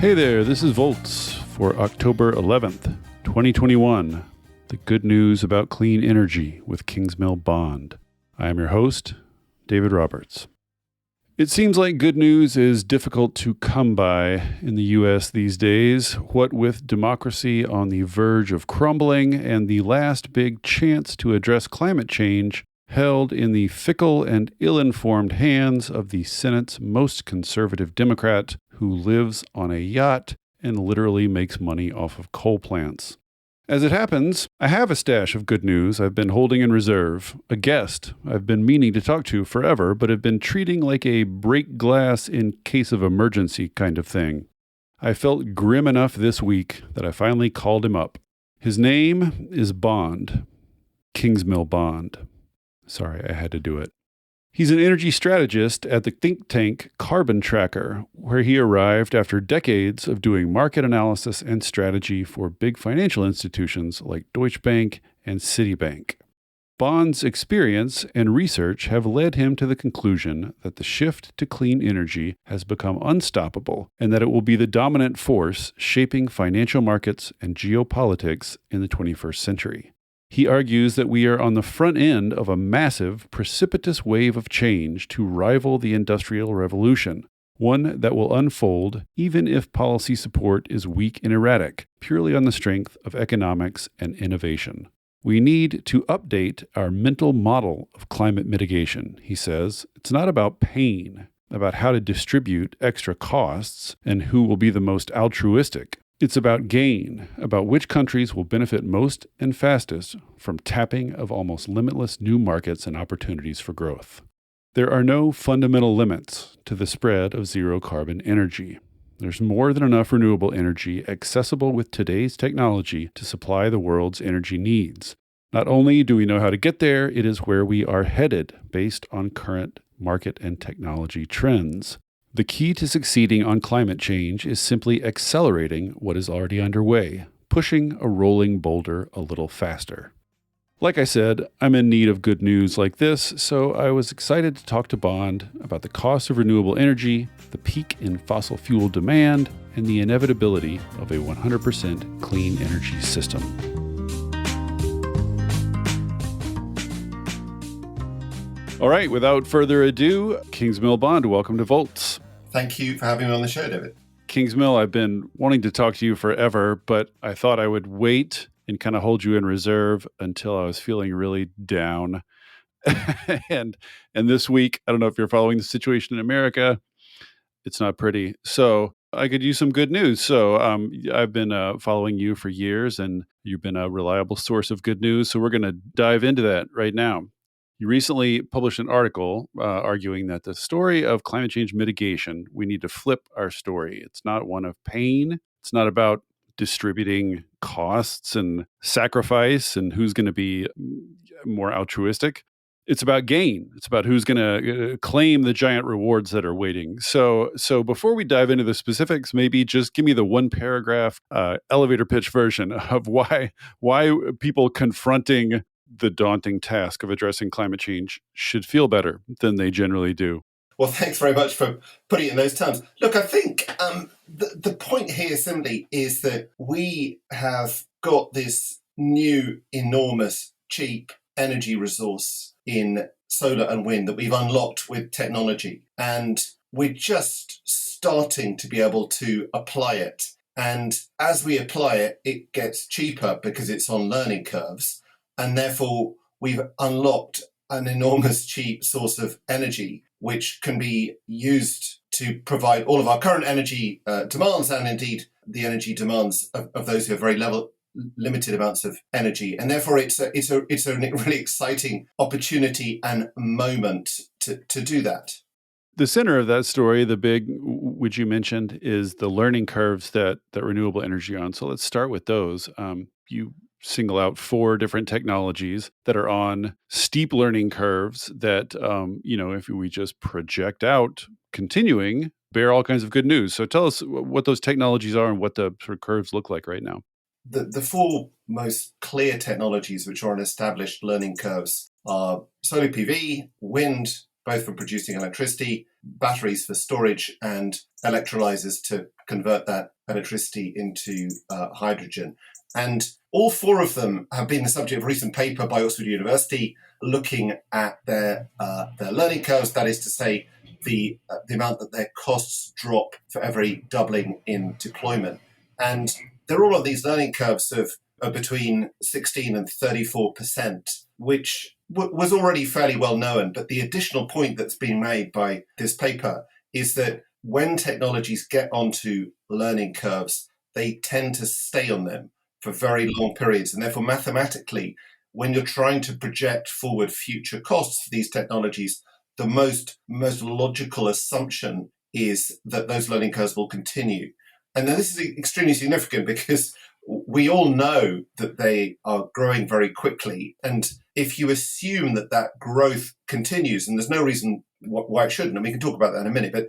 Hey there, this is Volts for October 11th, 2021. The good news about clean energy with Kingsmill Bond. I am your host, David Roberts. It seems like good news is difficult to come by in the U.S. these days, what with democracy on the verge of crumbling and the last big chance to address climate change held in the fickle and ill-informed hands of the Senate's most conservative Democrat who lives on a yacht and literally makes money off of coal plants. As it happens, I have a stash of good news I've been holding in reserve, a guest I've been meaning to talk to forever, but have been treating like a break glass in case of emergency kind of thing. I felt grim enough this week that I finally called him up. His name is Bond. Kingsmill Bond. Sorry, I had to do it. He's an energy strategist at the think tank Carbon Tracker, where he arrived after decades of doing market analysis and strategy for big financial institutions like Deutsche Bank and Citibank. Bond's experience and research have led him to the conclusion that the shift to clean energy has become unstoppable and that it will be the dominant force shaping financial markets and geopolitics in the 21st century. He argues that we are on the front end of a massive, precipitous wave of change to rival the Industrial Revolution, one that will unfold even if policy support is weak and erratic, purely on the strength of economics and innovation. We need to update our mental model of climate mitigation, he says. It's not about pain, about how to distribute extra costs and who will be the most altruistic. It's about gain, about which countries will benefit most and fastest from tapping of almost limitless new markets and opportunities for growth. There are no fundamental limits to the spread of zero-carbon energy. There's more than enough renewable energy accessible with today's technology to supply the world's energy needs. Not only do we know how to get there, it is where we are headed based on current market and technology trends. The key to succeeding on climate change is simply accelerating what is already underway, pushing a rolling boulder a little faster. Like I said, I'm in need of good news like this, so I was excited to talk to Bond about the cost of renewable energy, the peak in fossil fuel demand, and the inevitability of a 100% clean energy system. All right, without further ado, Kingsmill Bond, welcome to Volts. Thank you for having me on the show, David. Kingsmill, I've been wanting to talk to you forever, but I thought I would wait and kind of hold you in reserve until I was feeling really down. and this week, I don't know if you're following the situation in America. It's not pretty. So I could use some good news. So I've been following you for years, and you've been a reliable source of good news. So we're going to dive into that right now. You recently published an article arguing that the story of climate change mitigation, we need to flip our story. It's not one of pain. It's not about distributing costs and sacrifice and who's going to be more altruistic. It's about gain. It's about who's going to claim the giant rewards that are waiting. So before we dive into the specifics, maybe just give me the one paragraph elevator pitch version of why people confronting the daunting task of addressing climate change should feel better than they generally do. Well, thanks very much for putting it in those terms. Look, I think the point here simply is that we have got this new, enormous, cheap energy resource in solar and wind that we've unlocked with technology. And we're just starting to be able to apply it. And as we apply it, it gets cheaper because it's on learning curves. And therefore, we've unlocked an enormous cheap source of energy, which can be used to provide all of our current energy demands and indeed the energy demands of those who have very limited amounts of energy. And therefore, it's a really exciting opportunity and moment to do that. The center of that story, the big, which you mentioned, is the learning curves that renewable energy are on. So let's start with those. You single out 4 different technologies that are on steep learning curves that, if we just project out, continuing, bear all kinds of good news. So tell us what those technologies are and what the sort of curves look like right now. The 4 most clear technologies which are on established learning curves are solar PV, wind, both for producing electricity, batteries for storage, and electrolyzers to convert that electricity into hydrogen. And all four of them have been the subject of a recent paper by Oxford University looking at their learning curves, that is to say, the amount that their costs drop for every doubling in deployment. And they're all on these learning curves of between 16 and 34%, which was already fairly well known. But the additional point that's been made by this paper is that when technologies get onto learning curves, they tend to stay on them for very long periods. And therefore, mathematically, when you're trying to project forward future costs for these technologies, the most logical assumption is that those learning curves will continue. And then this is extremely significant because we all know that they are growing very quickly. And if you assume that that growth continues, and there's no reason why it shouldn't, and we can talk about that in a minute, but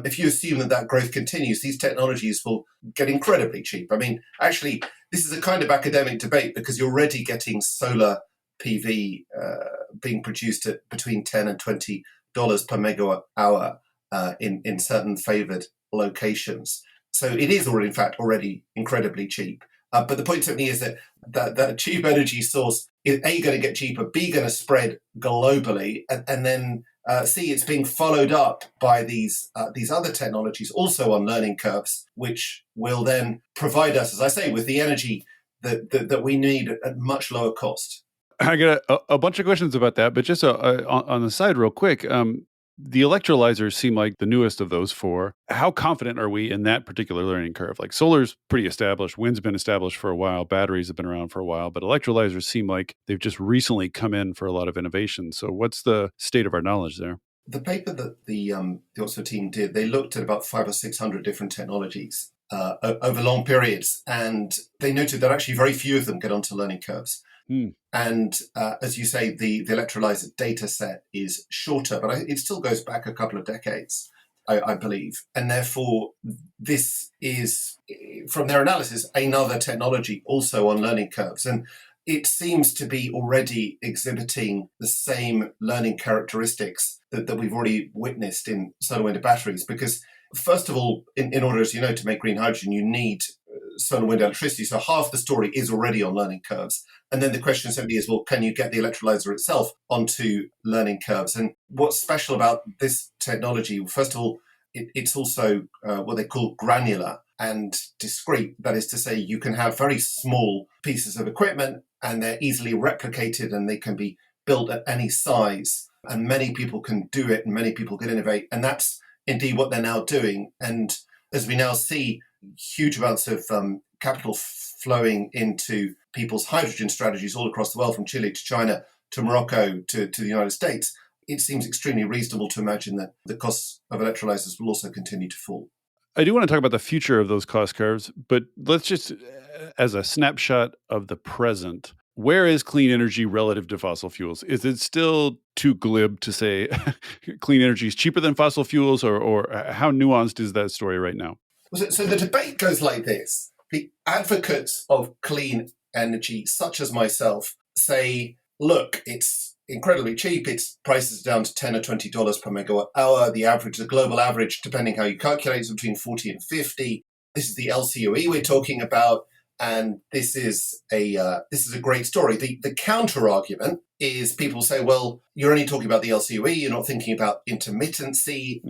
if you assume that that growth continues, these technologies will get incredibly cheap. I mean, actually, this is a kind of academic debate because you're already getting solar PV being produced at between $10 and $20 per megawatt hour in certain favored locations. So it is already, in fact, already incredibly cheap. But the point to me is that cheap energy source is A, going to get cheaper, B, going to spread globally, and then C, it's being followed up by these other technologies also on learning curves, which will then provide us, as I say, with the energy that we need at much lower cost. I got a bunch of questions about that, but just on the side real quick, the electrolyzers seem like the newest of those four. How confident are we in that particular learning curve? Like solar's pretty established, wind's been established for a while, batteries have been around for a while, but electrolyzers seem like they've just recently come in for a lot of innovation. So what's the state of our knowledge there? The paper that the Oxford team did, they looked at about 500 or 600 different technologies over long periods, and they noted that actually very few of them get onto learning curves. And as you say, the electrolyzer data set is shorter, but it still goes back a couple of decades, I believe. And therefore, this is, from their analysis, another technology also on learning curves. And it seems to be already exhibiting the same learning characteristics that we've already witnessed in solar wind batteries. Because, first of all, in order, as you know, to make green hydrogen, you need solar wind electricity. So half the story is already on learning curves. And then the question simply is, well, can you get the electrolyzer itself onto learning curves? And what's special about this technology? Well, first of all, it's also what they call granular and discrete. That is to say, you can have very small pieces of equipment and they're easily replicated and they can be built at any size. And many people can do it and many people can innovate. And that's indeed what they're now doing. And as we now see huge amounts of capital flowing into people's hydrogen strategies all across the world, from Chile to China to Morocco to the United States, it seems extremely reasonable to imagine that the costs of electrolyzers will also continue to fall. I do want to talk about the future of those cost curves, but let's just, as a snapshot of the present, where is clean energy relative to fossil fuels? Is it still too glib to say clean energy is cheaper than fossil fuels, or how nuanced is that story right now? So the debate goes like this. The advocates of clean energy, such as myself, say, look, it's incredibly cheap. Its prices down to $10 or $20 per megawatt hour. The global average, depending how you calculate, is between 40 and 50. This is the LCOE we're talking about. And this is a great story. The counter argument is people say, well, you're only talking about the LCOE, you're not thinking about intermittency.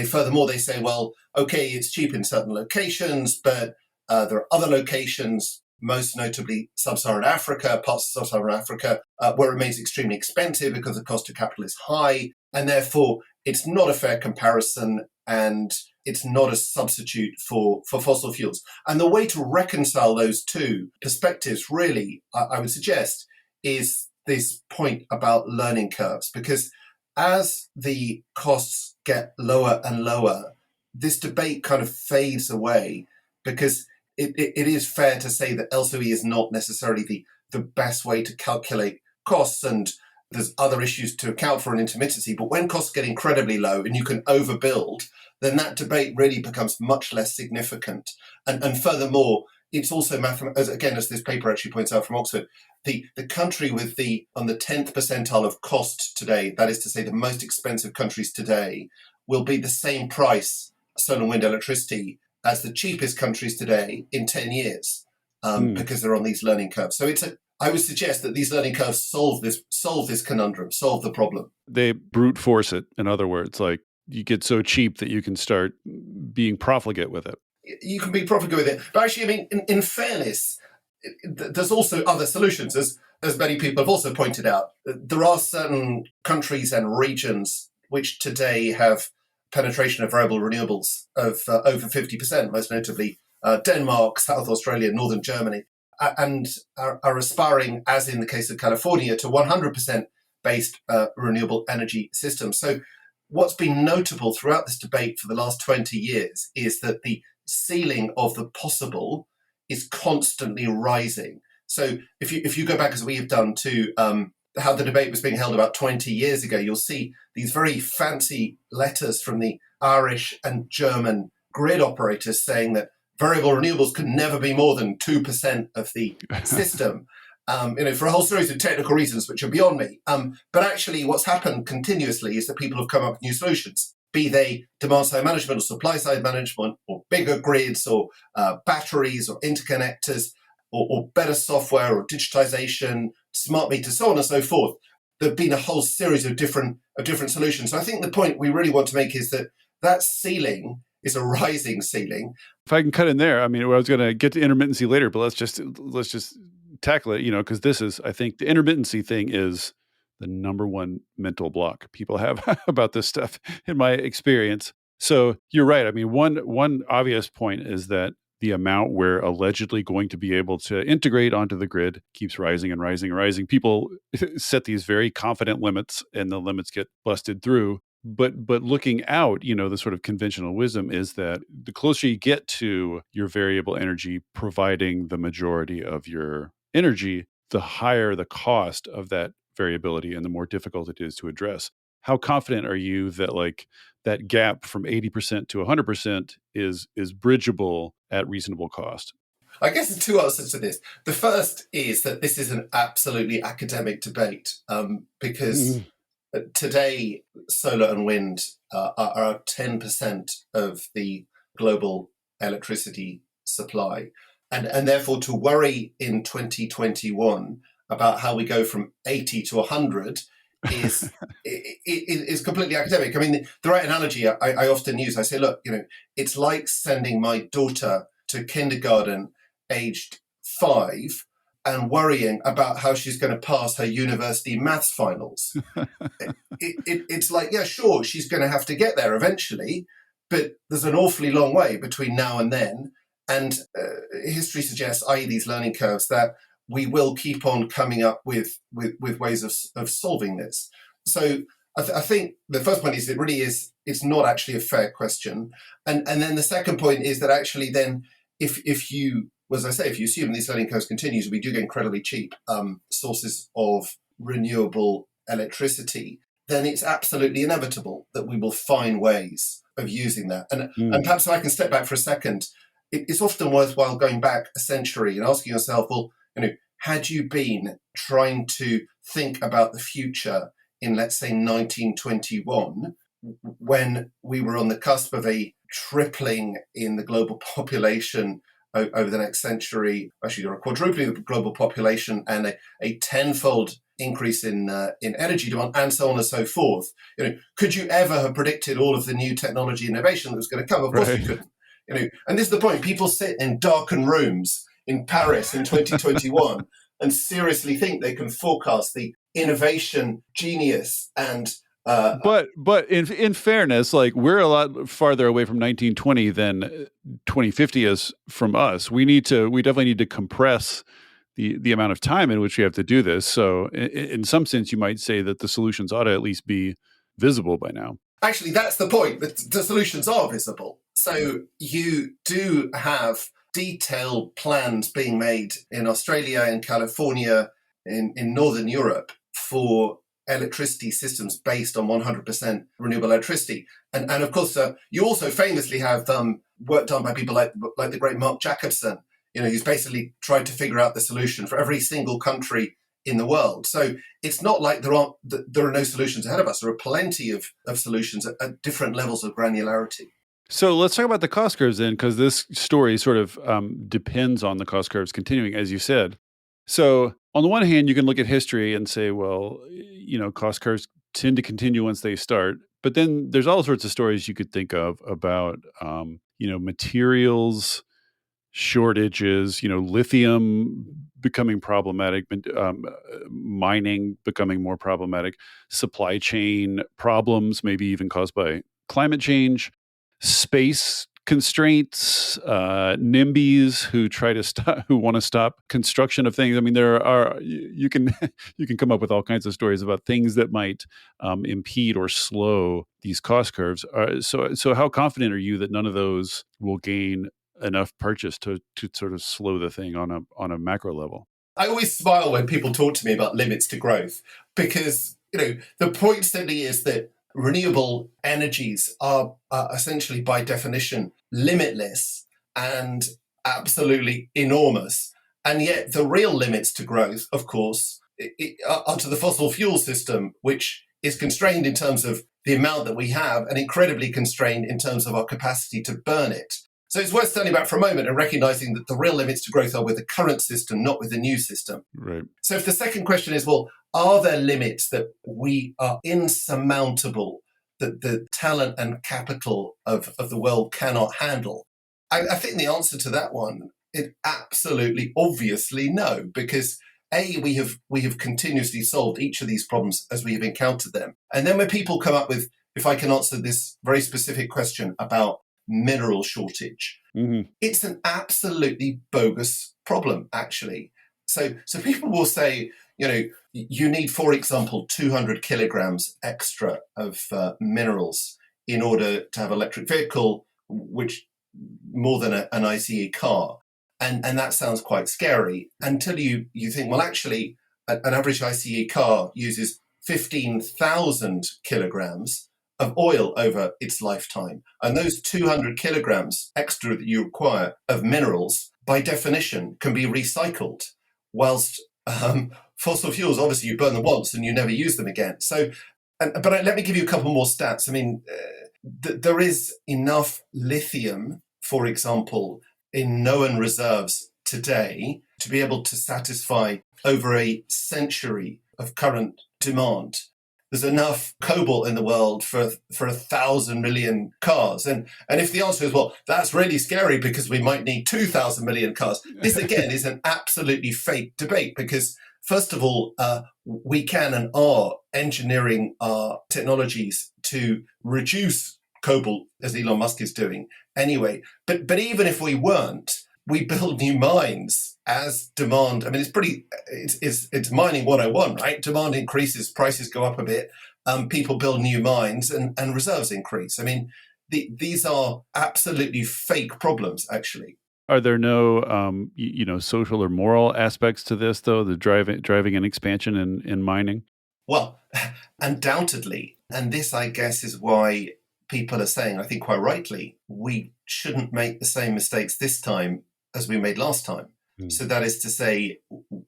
Furthermore, they say, well, okay, it's cheap in certain locations, but there are other locations, most notably sub-Saharan Africa, parts of sub-Saharan Africa, where it remains extremely expensive because the cost of capital is high. And therefore, it's not a fair comparison and it's not a substitute for fossil fuels. And the way to reconcile those two perspectives, really, I would suggest, is this point about learning curves. Because as the costs get lower and lower, this debate kind of fades away, because it is fair to say that LCOE is not necessarily the best way to calculate costs, and there's other issues to account for in intermittency. But when costs get incredibly low and you can overbuild, then that debate really becomes much less significant. And furthermore, it's also as this paper actually points out from Oxford, the country on the 10th percentile of cost today, that is to say the most expensive countries today, will be the same price solar and wind electricity as the cheapest countries today in 10 years, because they're on these learning curves. So I would suggest that these learning curves solve this conundrum, solve the problem. They brute force it, in other words, like you get so cheap that you can start being profligate with it. You can be profligate with it. But actually, I mean, in fairness, there's also other solutions, as many people have also pointed out. There are certain countries and regions which today have penetration of variable renewables of over 50%, most notably Denmark, South Australia, Northern Germany, and are aspiring, as in the case of California, to 100% based renewable energy systems. So what's been notable throughout this debate for the last 20 years is that the ceiling of the possible is constantly rising. So if you go back, as we have done, to how the debate was being held about 20 years ago, you'll see these very fancy letters from the Irish and German grid operators saying that variable renewables could never be more than 2% of the system, for a whole series of technical reasons which are beyond me. But actually what's happened continuously is that people have come up with new solutions, be they demand-side management or supply-side management or bigger grids or batteries or interconnectors or better software or digitization, smart meters, so on and so forth. There have been a whole series of different solutions. So I think the point we really want to make is that ceiling is a rising ceiling. If I can cut in there, I mean, I was going to get to intermittency later, but let's just tackle it, because this is, I think the intermittency thing is the number one mental block people have about this stuff in my experience. So you're right. I mean, one obvious point is that the amount we're allegedly going to be able to integrate onto the grid keeps rising and rising and rising. People set these very confident limits and the limits get busted through. But looking out, the sort of conventional wisdom is that the closer you get to your variable energy providing the majority of your energy, the higher the cost of that variability and the more difficult it is to address. How confident are you that that gap from 80% to 100% is bridgeable at reasonable cost? I guess there's two answers to this. The first is that this is an absolutely academic debate, because today solar and wind are 10% of the global electricity supply. And therefore to worry in 2021 about how we go from 80 to 100 is completely academic. I mean, the right analogy I often use, I say, look, it's like sending my daughter to kindergarten aged 5 and worrying about how she's going to pass her university maths finals. It's like, yeah, sure, she's going to have to get there eventually, but there's an awfully long way between now and then. And history suggests, i.e. these learning curves, that we will keep on coming up with ways of solving this. So I think the first point is it's not actually a fair question. And then the second point is that actually then if you, as I say, if you assume these learning curves continues, we do get incredibly cheap sources of renewable electricity, then it's absolutely inevitable that we will find ways of using that. And perhaps if I can step back for a second, it's often worthwhile going back a century and asking yourself, well, had you been trying to think about the future in, let's say, 1921, when we were on the cusp of a tripling in the global population over the next century, actually a quadrupling of the global population and a tenfold increase in energy demand and so on and so forth, could you ever have predicted all of the new technology innovation that was going to come? Of course you couldn't. And this is the point. People sit in darkened rooms in Paris in 2021 and seriously think they can forecast the innovation, genius, and but in fairness, we're a lot farther away from 1920 than 2050 is from us. We definitely need to compress the amount of time in which we have to do this. So in some sense, you might say that the solutions ought to at least be visible by now. Actually, that's the point. The solutions are visible. So you do have detailed plans being made in Australia, in California, in Northern Europe for electricity systems based on 100% renewable electricity. And of course, you also famously have work done by people like the great Mark Jacobson He's basically tried to figure out the solution for every single country in the world. So it's not like there are no solutions ahead of us. There are plenty of solutions at different levels of granularity. So let's talk about the cost curves then, because this story sort of depends on the cost curves continuing, as you said. So on the one hand, you can look at history and say, well, cost curves tend to continue once they start. But then there's all sorts of stories you could think of about, materials shortages, lithium becoming problematic, mining becoming more problematic, supply chain problems, maybe even caused by climate change, space constraints, NIMBYs who want to stop construction of things. I mean, there are you can you can come up with all kinds of stories about things that might impede or slow these cost curves. So how confident are you that none of those will gain enough purchase to sort of slow the thing on a macro level? I always smile when people talk to me about limits to growth because, the point simply is that renewable energies are essentially by definition limitless and absolutely enormous. And yet the real limits to growth, of course, are to the fossil fuel system, which is constrained in terms of the amount that we have and incredibly constrained in terms of our capacity to burn it. So it's worth standing back for a moment and recognizing that the real limits to growth are with the current system, not with the new system. Right. So if the second question is, well, are there limits that we are insurmountable, that the talent and capital of the world cannot handle? I think the answer to that one is absolutely, obviously no, because we have continuously solved each of these problems as we have encountered them. And then when people come up with, if I can answer this very specific question about mineral shortage, it's an absolutely bogus problem, actually. So people will say, you need, for example, 200 kilograms extra of minerals in order to have an electric vehicle, which more than an ICE car. And that sounds quite scary until you think, well, actually, an average ICE car uses 15,000 kilograms of oil over its lifetime. And those 200 kilograms extra that you require of minerals, by definition, can be recycled, whilst fossil fuels, obviously, you burn them once and you never use them again. So, but let me give you a couple more stats. I mean, there is enough lithium, for example, in known reserves today to be able to satisfy over a century of current demand. There's enough cobalt in the world for 1,000 million cars. And if the answer is, well, that's really scary because we might need 2,000 million cars, this again is an absolutely fake debate because, first of all, we can and are engineering our technologies to reduce cobalt, as Elon Musk is doing anyway. But even if we weren't, we build new mines as demand. I mean, it's mining 101, right? Demand increases, prices go up a bit, people build new mines and reserves increase. I mean, these are absolutely fake problems, actually. Are there no, social or moral aspects to this, though, the driving an expansion in mining? Well, undoubtedly. And this, I guess, is why people are saying, I think quite rightly, we shouldn't make the same mistakes this time as we made last time. So that is to say,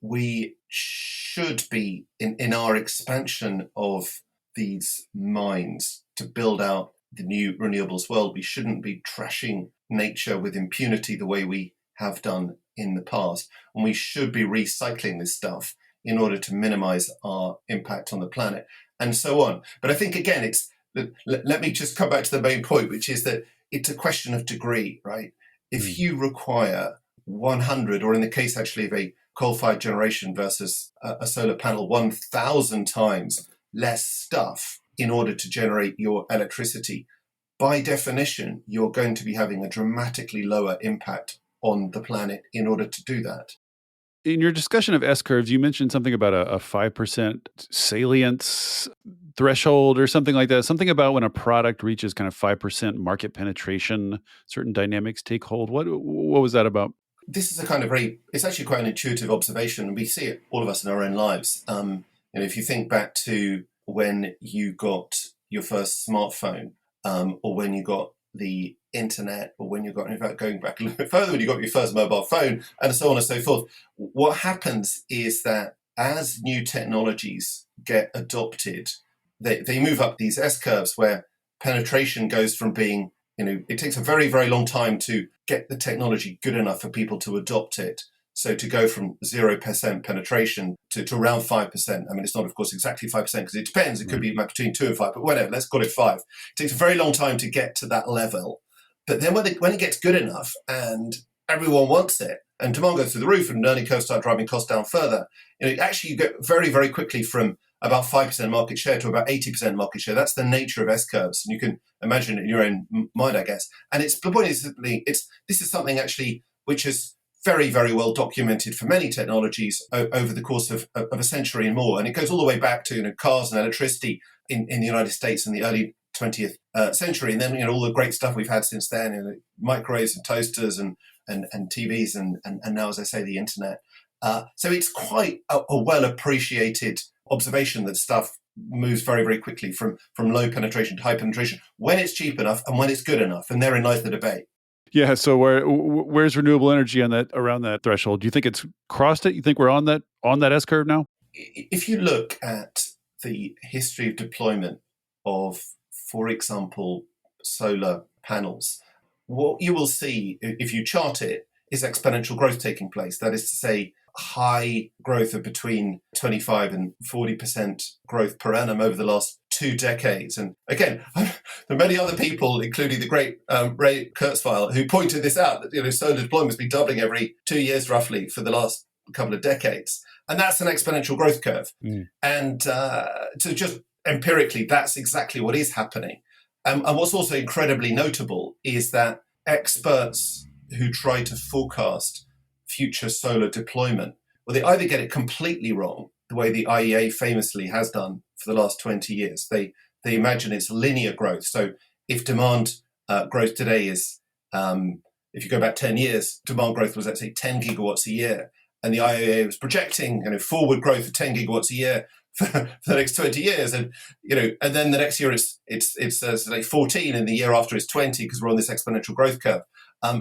we should be, in our expansion of these mines to build out the new renewables world, we shouldn't be trashing nature with impunity the way we have done in the past. And we should be recycling this stuff in order to minimize our impact on the planet and so on. But I think, again, let me just come back to the main point, which is that it's a question of degree, right? If you require 100, or in the case actually of a coal-fired generation versus a solar panel, 1,000 times less stuff in order to generate your electricity, by definition, you're going to be having a dramatically lower impact on the planet in order to do that. In your discussion of S-curves, you mentioned something about a 5% salience threshold or something like that. Something about when a product reaches kind of 5% market penetration, certain dynamics take hold. What was that about? This is a kind of it's actually quite an intuitive observation, and we see it, all of us, in our own lives. If you think back to when you got your first smartphone, or when you got the internet, or when you've got, in fact, going back a little bit further, when you got your first mobile phone, and so on and so forth, what happens is that as new technologies get adopted, they move up these S-curves where penetration goes from being, it takes a very, very long time to get the technology good enough for people to adopt it. So to go from 0% penetration to around 5%, I mean, it's not, of course, exactly 5% because it depends. It could be between 2 and 5, but whatever, let's call it 5. It takes a very long time to get to that level. But then when it gets good enough and everyone wants it and demand goes through the roof and learning curves start driving costs down further, actually you get very, very quickly from about 5% market share to about 80% market share. That's the nature of S-curves. And you can imagine it in your own mind, I guess. And the point is simply, this is something actually which is very, very well documented for many technologies over the course of a century and more. And it goes all the way back to cars and electricity in the United States in the early 20th century. And then all the great stuff we've had since then, microwaves and toasters and TVs and now, as I say, the internet. So it's quite a well appreciated observation that stuff moves very, very quickly from low penetration to high penetration when it's cheap enough and when it's good enough. And therein lies the debate. Yeah. So where's renewable energy on that, around that threshold? Do you think it's crossed it? You think we're on that S curve now? If you look at the history of deployment of, for example, solar panels, what you will see if you chart it is exponential growth taking place. That is to say, high growth of between 25 and 40% growth per annum over the last 2 decades. And again, there are many other people, including the great Ray Kurzweil, who pointed this out, that solar deployment has been doubling every 2 years roughly for the last couple of decades. And that's an exponential growth curve. And so just empirically, that's exactly what is happening. And what's also incredibly notable is that experts who try to forecast future solar deployment, well, they either get it completely wrong, the way the IEA famously has done for the last 20 years. They imagine it's linear growth. So if demand growth today is, if you go back 10 years, demand growth was, let's say, 10 gigawatts a year. And the IEA was projecting forward growth of 10 gigawatts a year for the next 20 years. And, and then the next year it's like 14, and the year after it's 20, because we're on this exponential growth curve.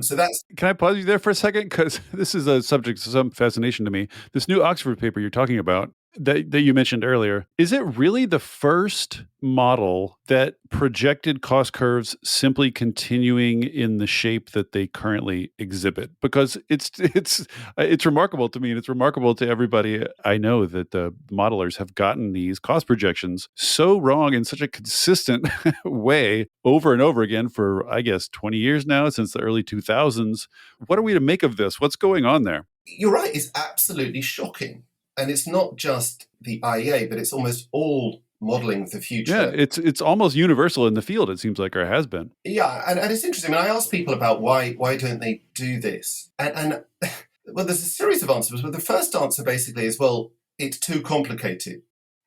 So that's. Can I pause you there for a second? Because this is a subject of some fascination to me. This new Oxford paper you're talking about that you mentioned earlier, is it really the first model that projected cost curves simply continuing in the shape that they currently exhibit? Because it's remarkable to me, and it's remarkable to everybody I know, that the modelers have gotten these cost projections so wrong in such a consistent way over and over again for, I guess, 20 years now, since the early 2000s. What are we to make of this? What's going on there? You're right. It's absolutely shocking. And it's not just the IEA, but it's almost all modeling of the future. Yeah, it's almost universal in the field, it seems like, or has been. Yeah, and it's interesting. I mean, I ask people about why don't they do this? And well, there's a series of answers, but the first answer basically is, well, it's too complicated.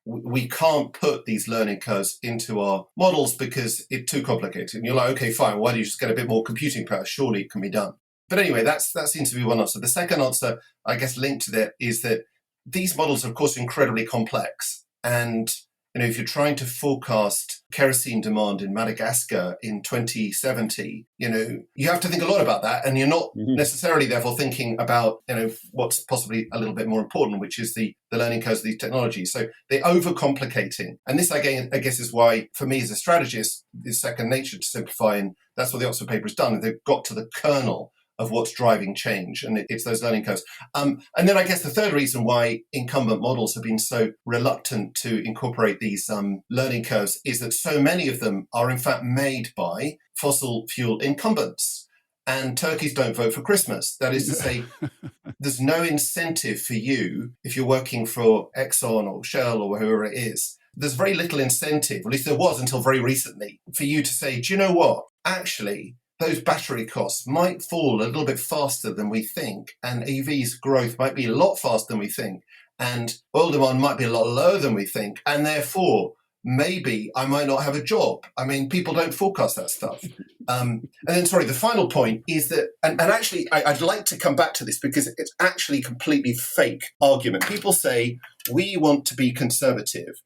We can't put these learning curves into our models because it's too complicated. And you're like, okay, fine, why don't you just get a bit more computing power? Surely it can be done. But anyway, that seems to be one answer. The second answer, I guess, linked to that is that these models are, of course, incredibly complex. And, if you're trying to forecast kerosene demand in Madagascar in 2070, you have to think a lot about that. And you're not necessarily, therefore, thinking about, what's possibly a little bit more important, which is the learning curves of these technologies. So they're overcomplicating. And this, again, I guess, is why, for me as a strategist, is second nature to simplify. And that's what the Oxford paper has done. They've got to the kernel of what's driving change, and it's those learning curves. And then I guess the third reason why incumbent models have been so reluctant to incorporate these learning curves is that so many of them are in fact made by fossil fuel incumbents. And turkeys don't vote for Christmas. That is to say, there's no incentive for you, if you're working for Exxon or Shell or whoever it is, there's very little incentive, at least there was until very recently, for you to say, do you know what? Actually, those battery costs might fall a little bit faster than we think, and EVs growth might be a lot faster than we think, and oil demand might be a lot lower than we think, and therefore maybe I might not have a job. I mean, people don't forecast that stuff. And then, the final point is that, and actually, I'd like to come back to this because it's actually completely fake argument. People say, we want to be conservative.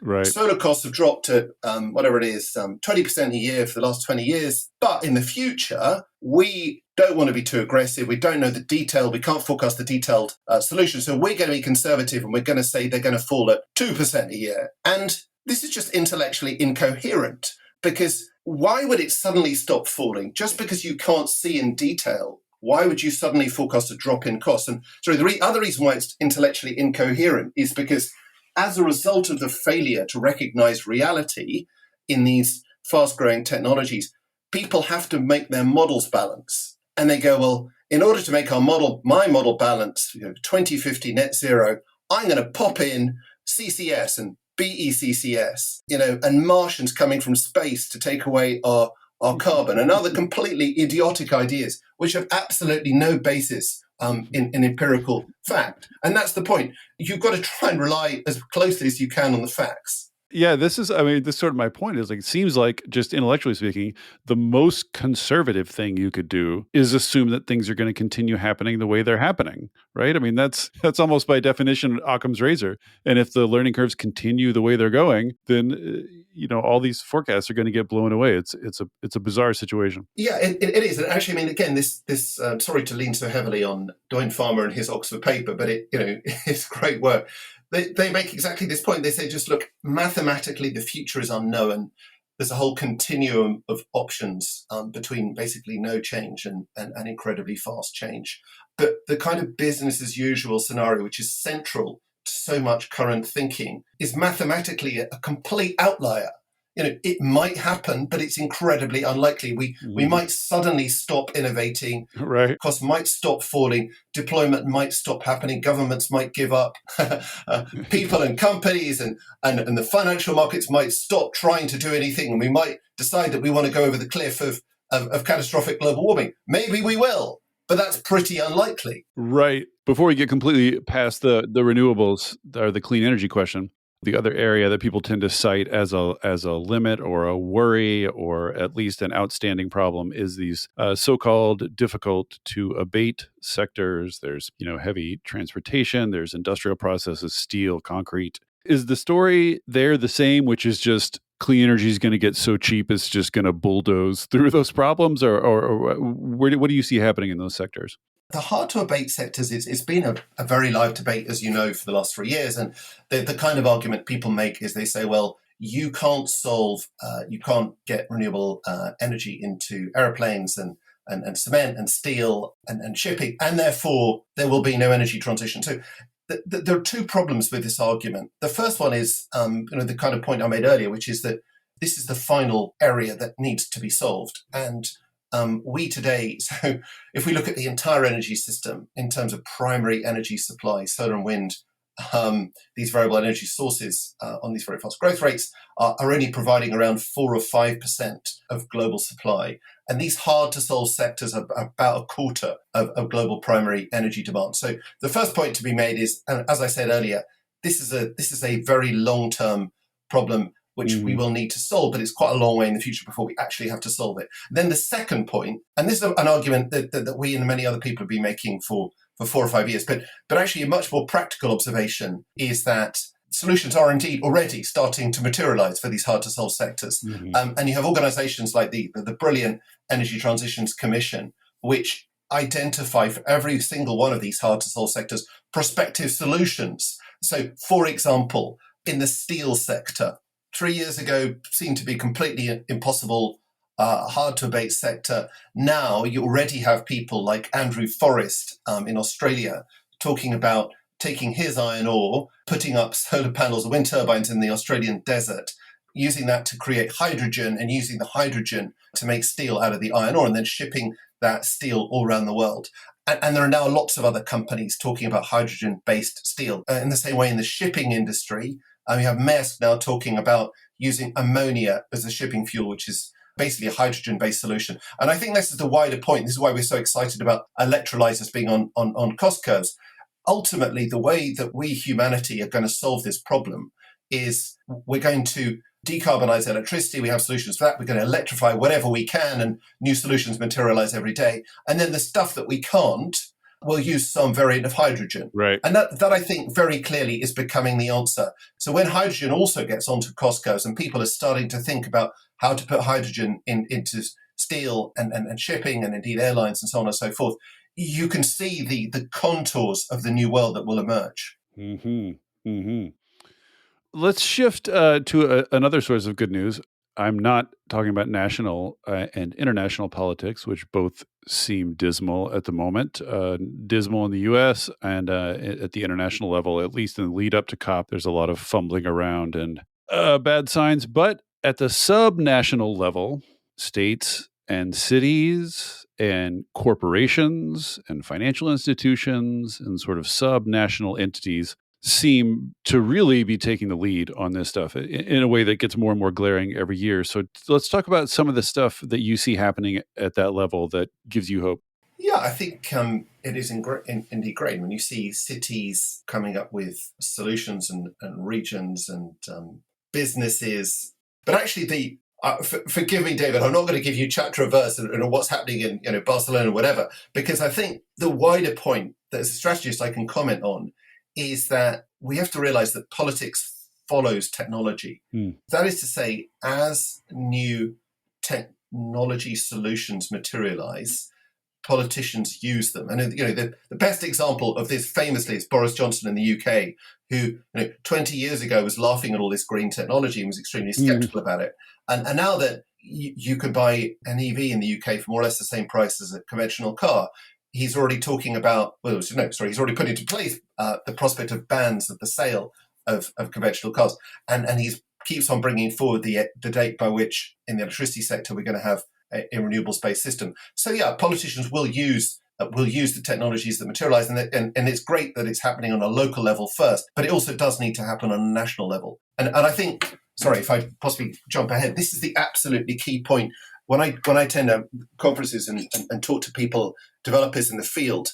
Right. Solar costs have dropped to whatever it is, 20% a year for the last 20 years. But in the future, we don't want to be too aggressive. We don't know the detail. We can't forecast the detailed solution. So we're going to be conservative and we're going to say they're going to fall at 2% a year. And this is just intellectually incoherent, because why would it suddenly stop falling? Just because you can't see in detail, why would you suddenly forecast a drop in cost? And the other reason why it's intellectually incoherent is because as a result of the failure to recognize reality in these fast-growing technologies, people have to make their models balance. And they go, well, in order to make my model balance, 2050 net zero, I'm going to pop in CCS and BECCS, and Martians coming from space to take away our carbon, and other completely idiotic ideas, which have absolutely no basis in empirical fact. And that's the point. You've got to try and rely as closely as you can on the facts. Yeah, this is sort of my point is, like, it seems like, just intellectually speaking, the most conservative thing you could do is assume that things are going to continue happening the way they're happening, right? I mean, that's almost by definition Occam's razor. And if the learning curves continue the way they're going, then all these forecasts are going to get blown away. It's a bizarre situation. Yeah, it is. And actually, I mean, again, this sorry to lean so heavily on Doyne Farmer and his Oxford paper, but it's great work. They make exactly this point. They say, just look, mathematically, the future is unknown. There's a whole continuum of options between basically no change and incredibly fast change. But the kind of business as usual scenario, which is central to so much current thinking, is mathematically a complete outlier. It might happen, but it's incredibly unlikely. We might suddenly stop innovating. Right. Costs might stop falling. Deployment might stop happening. Governments might give up. People and companies and the financial markets might stop trying to do anything. And we might decide that we want to go over the cliff of catastrophic global warming. Maybe we will, but that's pretty unlikely. Right. Before we get completely past the renewables or the clean energy question, the other area that people tend to cite as a limit or a worry or at least an outstanding problem is these so-called difficult to abate sectors. There's heavy transportation, there's industrial processes, steel, concrete. Is the story there the same, which is just clean energy is going to get so cheap it's just going to bulldoze through those problems, or what do you see happening in those sectors? The hard to abate sectors, it's been a very live debate, as you know, for the last 3 years. And the kind of argument people make is they say, well, you can't get renewable energy into airplanes and cement and steel and shipping, and therefore there will be no energy transition. So there are two problems with this argument. The first one is the kind of point I made earlier, which is that this is the final area that needs to be solved. And we today, so if we look at the entire energy system in terms of primary energy supply, solar and wind, these variable energy sources on these very fast growth rates are only providing around 4 or 5% of global supply. And these hard to solve sectors are about a quarter of global primary energy demand. So the first point to be made is, and as I said earlier, this is a very long-term problem which we will need to solve, but it's quite a long way in the future before we actually have to solve it. Then the second point, and this is an argument that we and many other people have been making for 4 or 5 years, but actually a much more practical observation is that solutions are indeed already starting to materialize for these hard to solve sectors. And you have organizations like the brilliant Energy Transitions Commission, which identify for every single one of these hard to solve sectors prospective solutions. So, for example, in the steel sector, 3 years ago seemed to be completely impossible, hard to abate sector. Now you already have people like Andrew Forrest in Australia talking about taking his iron ore, putting up solar panels or wind turbines in the Australian desert, using that to create hydrogen and using the hydrogen to make steel out of the iron ore and then shipping that steel all around the world. And there are now lots of other companies talking about hydrogen-based steel. In the same way, in the shipping industry, we have Maersk now talking about using ammonia as a shipping fuel, which is basically a hydrogen-based solution. And I think this is the wider point. This is why we're so excited about electrolyzers being on cost curves. Ultimately, the way that we, humanity, are going to solve this problem is we're going to decarbonize electricity. We have solutions for that. We're going to electrify whatever we can, and new solutions materialize every day. And then the stuff that we can't, we'll use some variant of hydrogen. Right. And that I think very clearly is becoming the answer. So when hydrogen also gets onto cost curves and people are starting to think about how to put hydrogen into steel and shipping and indeed airlines and so on and so forth, you can see the contours of the new world that will emerge. Mm-hmm. Mm-hmm. Let's shift to another source of good news. I'm not talking about national and international politics, which both seem dismal at the moment. Dismal in the U.S. and at the international level, at least in the lead up to COP, there's a lot of fumbling around and bad signs. But at the sub-national level, states and cities and corporations and financial institutions and sort of sub-national entities seem to really be taking the lead on this stuff in a way that gets more and more glaring every year. So let's talk about some of the stuff that you see happening at that level that gives you hope. Yeah, I think it is indeed great when you see cities coming up with solutions and regions and businesses. But actually, forgive me, David, I'm not going to give you chapter or verse and what's happening in Barcelona or whatever, because I think the wider point that as a strategist I can comment on is that we have to realize that politics follows technology. That is to say, as new technology solutions materialize, politicians use them. And the best example of this famously is Boris Johnson in the UK, who 20 years ago was laughing at all this green technology and was extremely skeptical about it. And now that you can buy an EV in the UK for more or less the same price as a conventional car, he's already talking about, he's already put into place the prospect of bans of the sale of conventional cars. And he keeps on bringing forward the date by which in the electricity sector we're going to have a renewables-based system. So yeah, politicians will use the technologies that materialize, and it's great that it's happening on a local level first, but it also does need to happen on a national level. And I think, sorry if I possibly jump ahead, this is the absolutely key point. When I attend conferences and talk to people, developers in the field,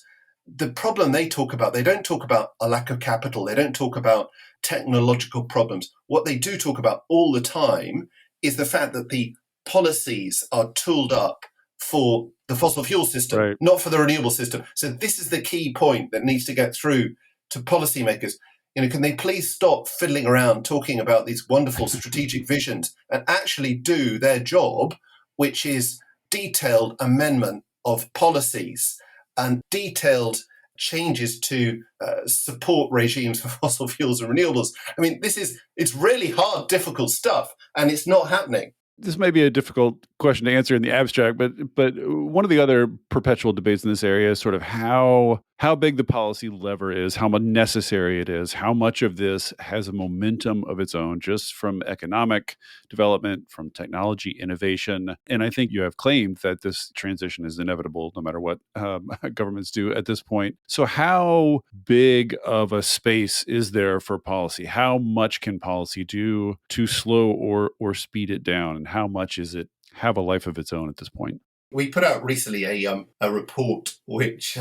the problem they don't talk about a lack of capital. They don't talk about technological problems. What they do talk about all the time is the fact that the policies are tooled up for the fossil fuel system, right, not for the renewable system. So this is the key point that needs to get through to policymakers. Can they please stop fiddling around talking about these wonderful strategic visions and actually do their job, which is detailed amendment of policies and detailed changes to support regimes for fossil fuels and renewables. I mean, it's really hard, difficult stuff, and it's not happening. This may be a difficult question to answer in the abstract, but one of the other perpetual debates in this area is sort of how big the policy lever is, how necessary it is, how much of this has a momentum of its own just from economic development, from technology innovation. And I think you have claimed that this transition is inevitable no matter what governments do at this point. So how big of a space is there for policy? How much can policy do to slow or speed it down? And how much is it have a life of its own at this point? We put out recently a report which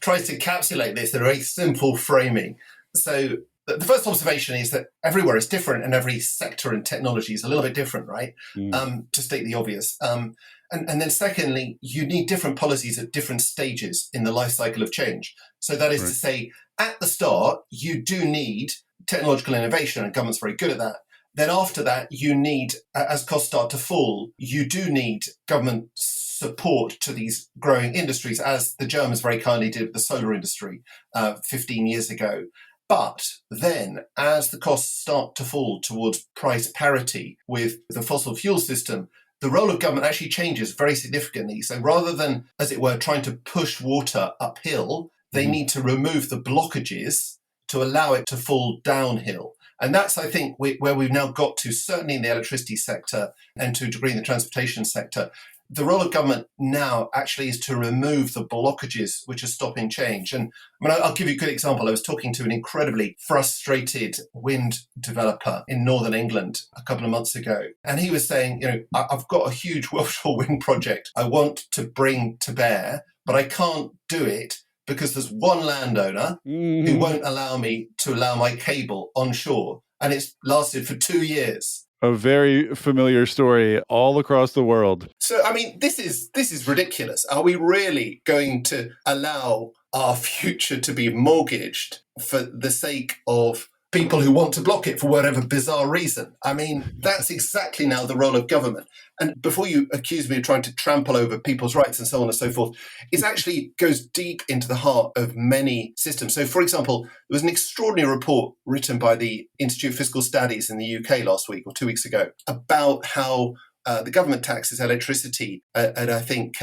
tries to encapsulate this in a very simple framing. So the first observation is that everywhere is different and every sector and technology is a little bit different, right? To state the obvious. And then secondly, you need different policies at different stages in the life cycle of change. So that is to say, at the start, you do need technological innovation, and government's very good at that. Then after that, you need, as costs start to fall, you do need government support to these growing industries, as the Germans very kindly did with the solar industry 15 years ago. But then, as the costs start to fall towards price parity with the fossil fuel system, the role of government actually changes very significantly. So rather than, as it were, trying to push water uphill, they need to remove the blockages to allow it to fall downhill. And that's, I think, where we've now got to, certainly in the electricity sector and to a degree in the transportation sector. The role of government now actually is to remove the blockages which are stopping change. And I mean, I'll give you a good example. I was talking to an incredibly frustrated wind developer in northern England a couple of months ago. And he was saying, I've got a huge offshore wind project I want to bring to bear, but I can't do it because there's one landowner who won't allow me to allow my cable onshore. and it's lasted for 2 years. A very familiar story all across the world. So, I mean, this is ridiculous. Are we really going to allow our future to be mortgaged for the sake of people who want to block it for whatever bizarre reason? I mean, that's exactly now the role of government. And before you accuse me of trying to trample over people's rights and so on and so forth, it actually goes deep into the heart of many systems. So, for example, there was an extraordinary report written by the Institute of Fiscal Studies in the UK last week or 2 weeks ago about how the government taxes electricity at I think,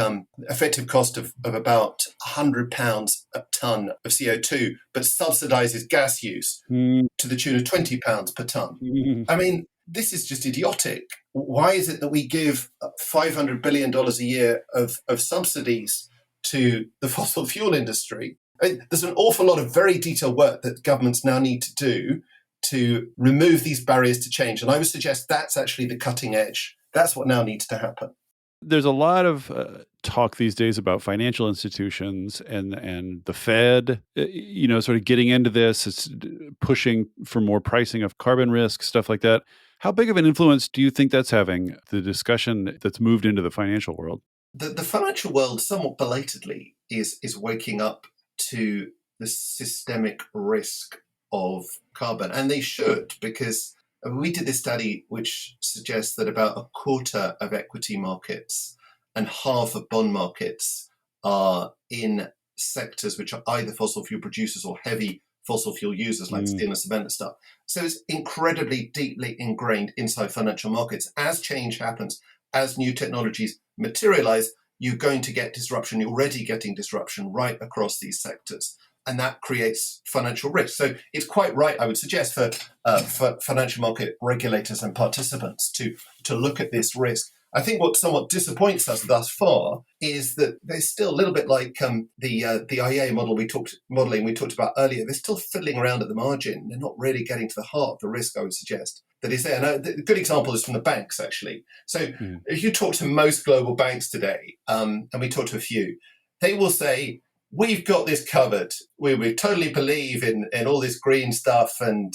effective cost of about £100 a tonne of CO2, but subsidises gas use to the tune of £20 per tonne. I mean, this is just idiotic. Why is it that we give $500 billion a year of subsidies to the fossil fuel industry? I mean, there's an awful lot of very detailed work that governments now need to do to remove these barriers to change. And I would suggest that's actually the cutting edge. That's what now needs to happen. There's a lot of talk these days about financial institutions and the Fed, sort of getting into this. It's pushing for more pricing of carbon risk, stuff like that. How big of an influence do you think that's having, the discussion that's moved into the financial world? The financial world, somewhat belatedly, is waking up to the systemic risk of carbon. And they should, because we did this study which suggests that about a quarter of equity markets and half of bond markets are in sectors which are either fossil fuel producers or heavy fossil fuel users like steel and cement and stuff. So it's incredibly deeply ingrained inside financial markets. As change happens, as new technologies materialize, you're going to get disruption. You're already getting disruption right across these sectors. And that creates financial risk. So it's quite right, I would suggest, for financial market regulators and participants to look at this risk. I think what somewhat disappoints us thus far is that they're still a little bit like the IEA modelling we talked about earlier. They're still fiddling around at the margin. They're not really getting to the heart of the risk, I would suggest, that is there. And a good example is from the banks, actually. So if you talk to most global banks today, and we talk to a few, they will say, we've got this covered. We totally believe in all this green stuff, and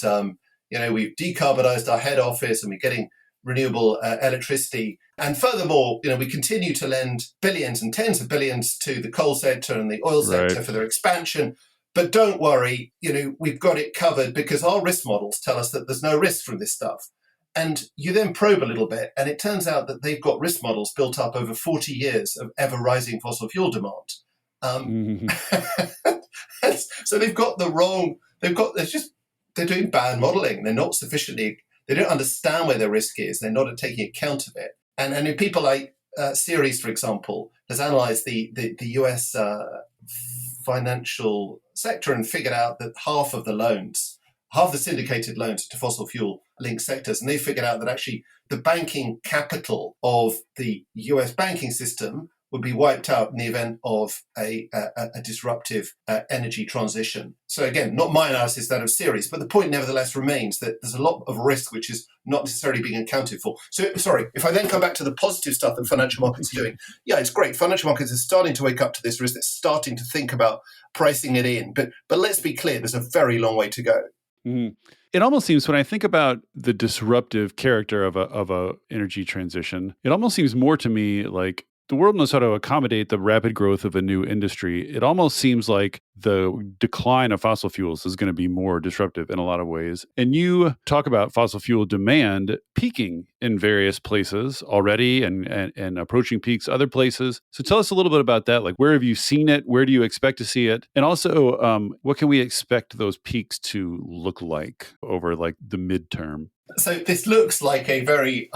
we've decarbonized our head office, and we're getting renewable electricity. And furthermore, we continue to lend billions and tens of billions to the coal sector and the oil sector for their expansion. But don't worry, we've got it covered because our risk models tell us that there's no risk from this stuff. And you then probe a little bit, and it turns out that they've got risk models built up over 40 years of ever rising fossil fuel demand. So they've got the wrong. They're doing bad modelling. They're not sufficiently. They don't understand where their risk is. They're not taking account of it. And people like Ceres, for example, has analysed the US financial sector and figured out that half the syndicated loans to fossil fuel linked sectors, and they figured out that actually the banking capital of the US banking system would be wiped out in the event of a disruptive energy transition. So again, not my analysis, that of Ceres, but the point nevertheless remains that there's a lot of risk which is not necessarily being accounted for. So, sorry, if I then come back to the positive stuff that financial markets are doing, yeah, it's great. Financial markets are starting to wake up to this risk. They're starting to think about pricing it in. But let's be clear, there's a very long way to go. Mm-hmm. It almost seems, when I think about the disruptive character of a energy transition, it almost seems more to me like the world knows how to accommodate the rapid growth of a new industry. It almost seems like the decline of fossil fuels is going to be more disruptive in a lot of ways. And you talk about fossil fuel demand peaking in various places already and approaching peaks other places. So tell us a little bit about that. Like, where have you seen it? Where do you expect to see it? And also, what can we expect those peaks to look like over like the midterm? So this looks like a very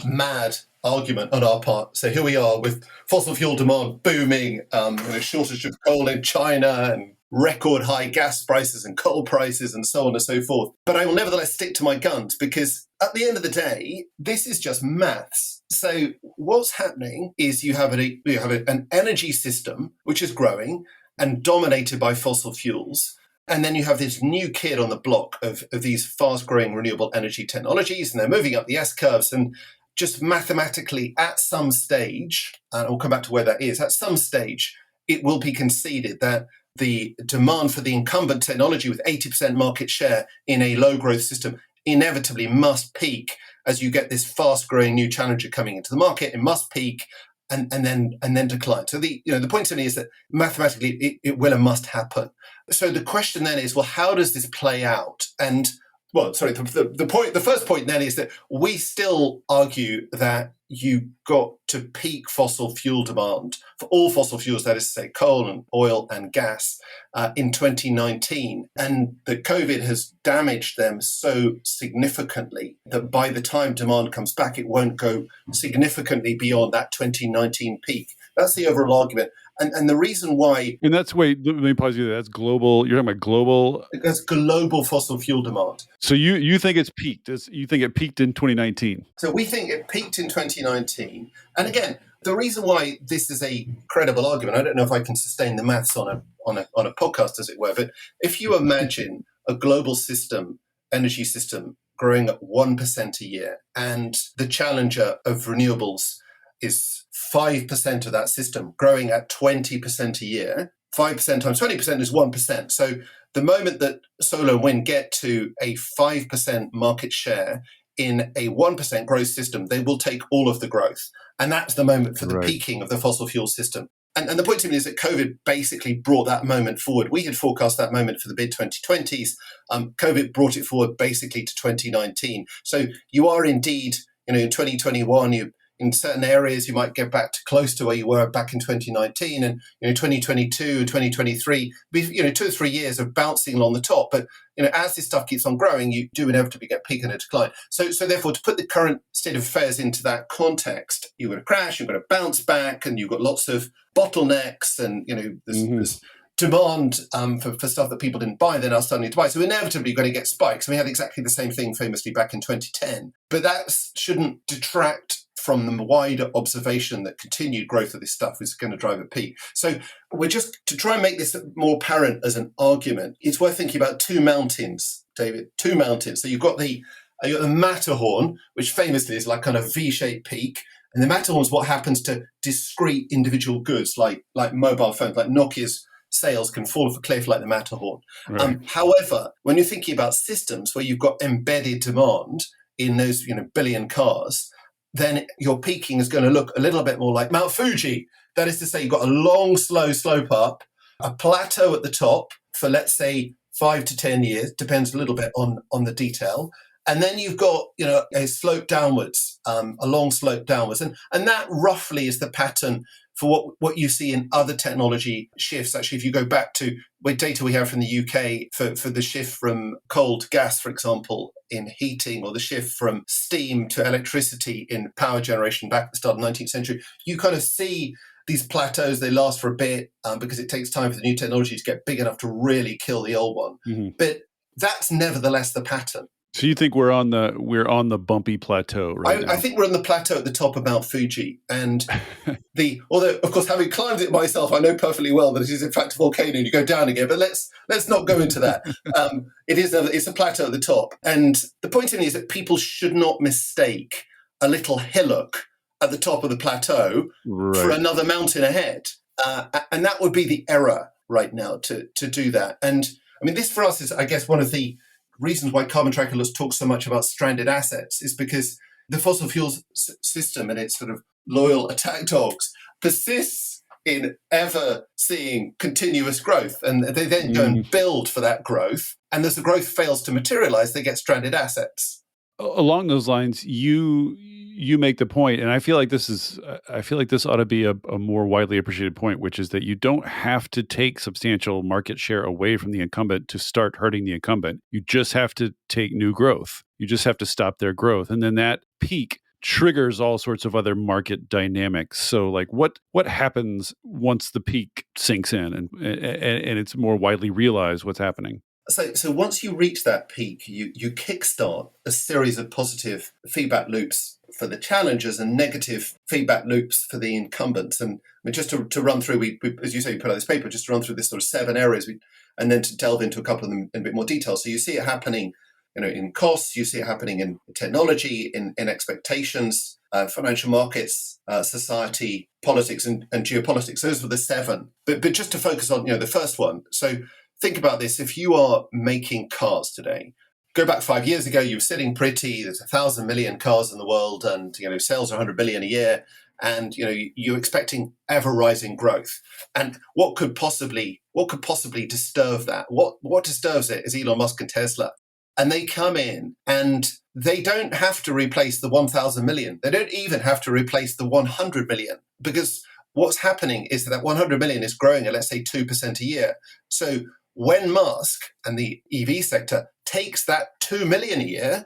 mad argument on our part. So here we are with fossil fuel demand booming, a shortage of coal in China and record high gas prices and coal prices and so on and so forth. But I will nevertheless stick to my guns because at the end of the day, this is just maths. So what's happening is you have an energy system which is growing and dominated by fossil fuels. And then you have this new kid on the block of these fast-growing renewable energy technologies, and they're moving up the S-curves. And just mathematically, at some stage, and I'll come back to where that is, at some stage, it will be conceded that the demand for the incumbent technology with 80% market share in a low-growth system inevitably must peak as you get this fast-growing new challenger coming into the market. It must peak and then decline. So the point to me is that mathematically it will and must happen. So the question then is, well, how does this play out? And the first point then is that we still argue that you got to peak fossil fuel demand for all fossil fuels, that is to say coal and oil and gas, in 2019. And that COVID has damaged them so significantly that by the time demand comes back, it won't go significantly beyond that 2019 peak. That's the overall argument. And the reason why... And that's, wait, let me pause you there. That's global. You're talking about global... That's global fossil fuel demand. So you think it's peaked. You think it peaked in 2019. So we think it peaked in 2019. And again, the reason why this is a credible argument, I don't know if I can sustain the maths on a podcast, as it were, but if you imagine a global system, energy system, growing at 1% a year, and the challenger of renewables is 5% of that system growing at 20% a year, 5% times 20% is 1%. So the moment that solar and wind get to a 5% market share in a 1% growth system, they will take all of the growth. And that's the moment for the peaking of the fossil fuel system. And the point to me is that COVID basically brought that moment forward. We had forecast that moment for the mid-2020s. COVID brought it forward basically to 2019. So you are indeed, in 2021, in certain areas, you might get back to close to where you were back in 2019, and 2022, 2023, 2 or 3 years of bouncing along the top. But as this stuff keeps on growing, you do inevitably get peak and a decline. So therefore, to put the current state of affairs into that context, you've got a crash, you've got a bounce back, and you've got lots of bottlenecks, and there's demand for stuff that people didn't buy, they're now starting to buy. So inevitably, you're going to get spikes. And we had exactly the same thing famously back in 2010. But that shouldn't detract from the wider observation that continued growth of this stuff is going to drive a peak. So we're just, to try and make this more apparent as an argument, it's worth thinking about two mountains, David, two mountains. So you've got the Matterhorn, which famously is like kind of V-shaped peak. And the Matterhorn is what happens to discrete individual goods like mobile phones, like Nokia's sales can fall off a cliff like the Matterhorn. Right. However, when you're thinking about systems where you've got embedded demand in those billion cars, then your peaking is going to look a little bit more like Mount Fuji. That is to say, you've got a long, slow slope up, a plateau at the top for, let's say, 5 to 10 years, depends a little bit on the detail. And then you've got, a slope downwards, a long slope downwards. And that roughly is the pattern for what you see in other technology shifts. Actually, if you go back to data we have from the UK for the shift from coal to gas, for example, in heating, or the shift from steam to electricity in power generation back at the start of the 19th century, you kind of see these plateaus. They last for a bit because it takes time for the new technology to get big enough to really kill the old one. Mm-hmm. But that's nevertheless the pattern. So you think we're on the bumpy plateau right now? I think we're on the plateau at the top of Mount Fuji, and although of course, having climbed it myself, I know perfectly well that it is in fact a volcano and you go down again. But let's not go into that. It's a plateau at the top, and the point in it is that people should not mistake a little hillock at the top of the plateau for another mountain ahead, and that would be the error right now to do that. And I mean, this for us is, I guess, one of the reasons why Carbon Tracker talks so much about stranded assets, is because the fossil fuels system and its sort of loyal attack dogs persists in ever seeing continuous growth, and they then go and build for that growth, and as the growth fails to materialize, they get stranded assets. Along those lines, you make the point, and I feel like this ought to be a more widely appreciated point, which is that you don't have to take substantial market share away from the incumbent to start hurting the incumbent. You just have to take new growth. You just have to stop their growth, and then that peak triggers all sorts of other market dynamics. So, like, what happens once the peak sinks in and it's more widely realized what's happening? So once you reach that peak, you kickstart a series of positive feedback loops for the challengers and negative feedback loops for the incumbents. And I mean, just to run through, we as you say, you put out this paper, just to run through this sort of 7 areas, and then to delve into a couple of them in a bit more detail. So you see it happening, in costs, you see it happening in technology, in expectations, financial markets, society, politics, and geopolitics. Those were the 7. But just to focus on, the first one. So think about this. If you are making cars today, Go back 5 years ago, you were sitting pretty. There's 1,000 million cars in the world, and sales are 100 billion a year, and you're expecting ever rising growth. And what could possibly disturb that? What disturbs it is Elon Musk and Tesla, and they come in and they don't have to replace the 1,000 million. They don't even have to replace the 100 million, because what's happening is that 100 million is growing at, let's say, 2% a year. So when Musk and the EV sector takes that 2 million a year,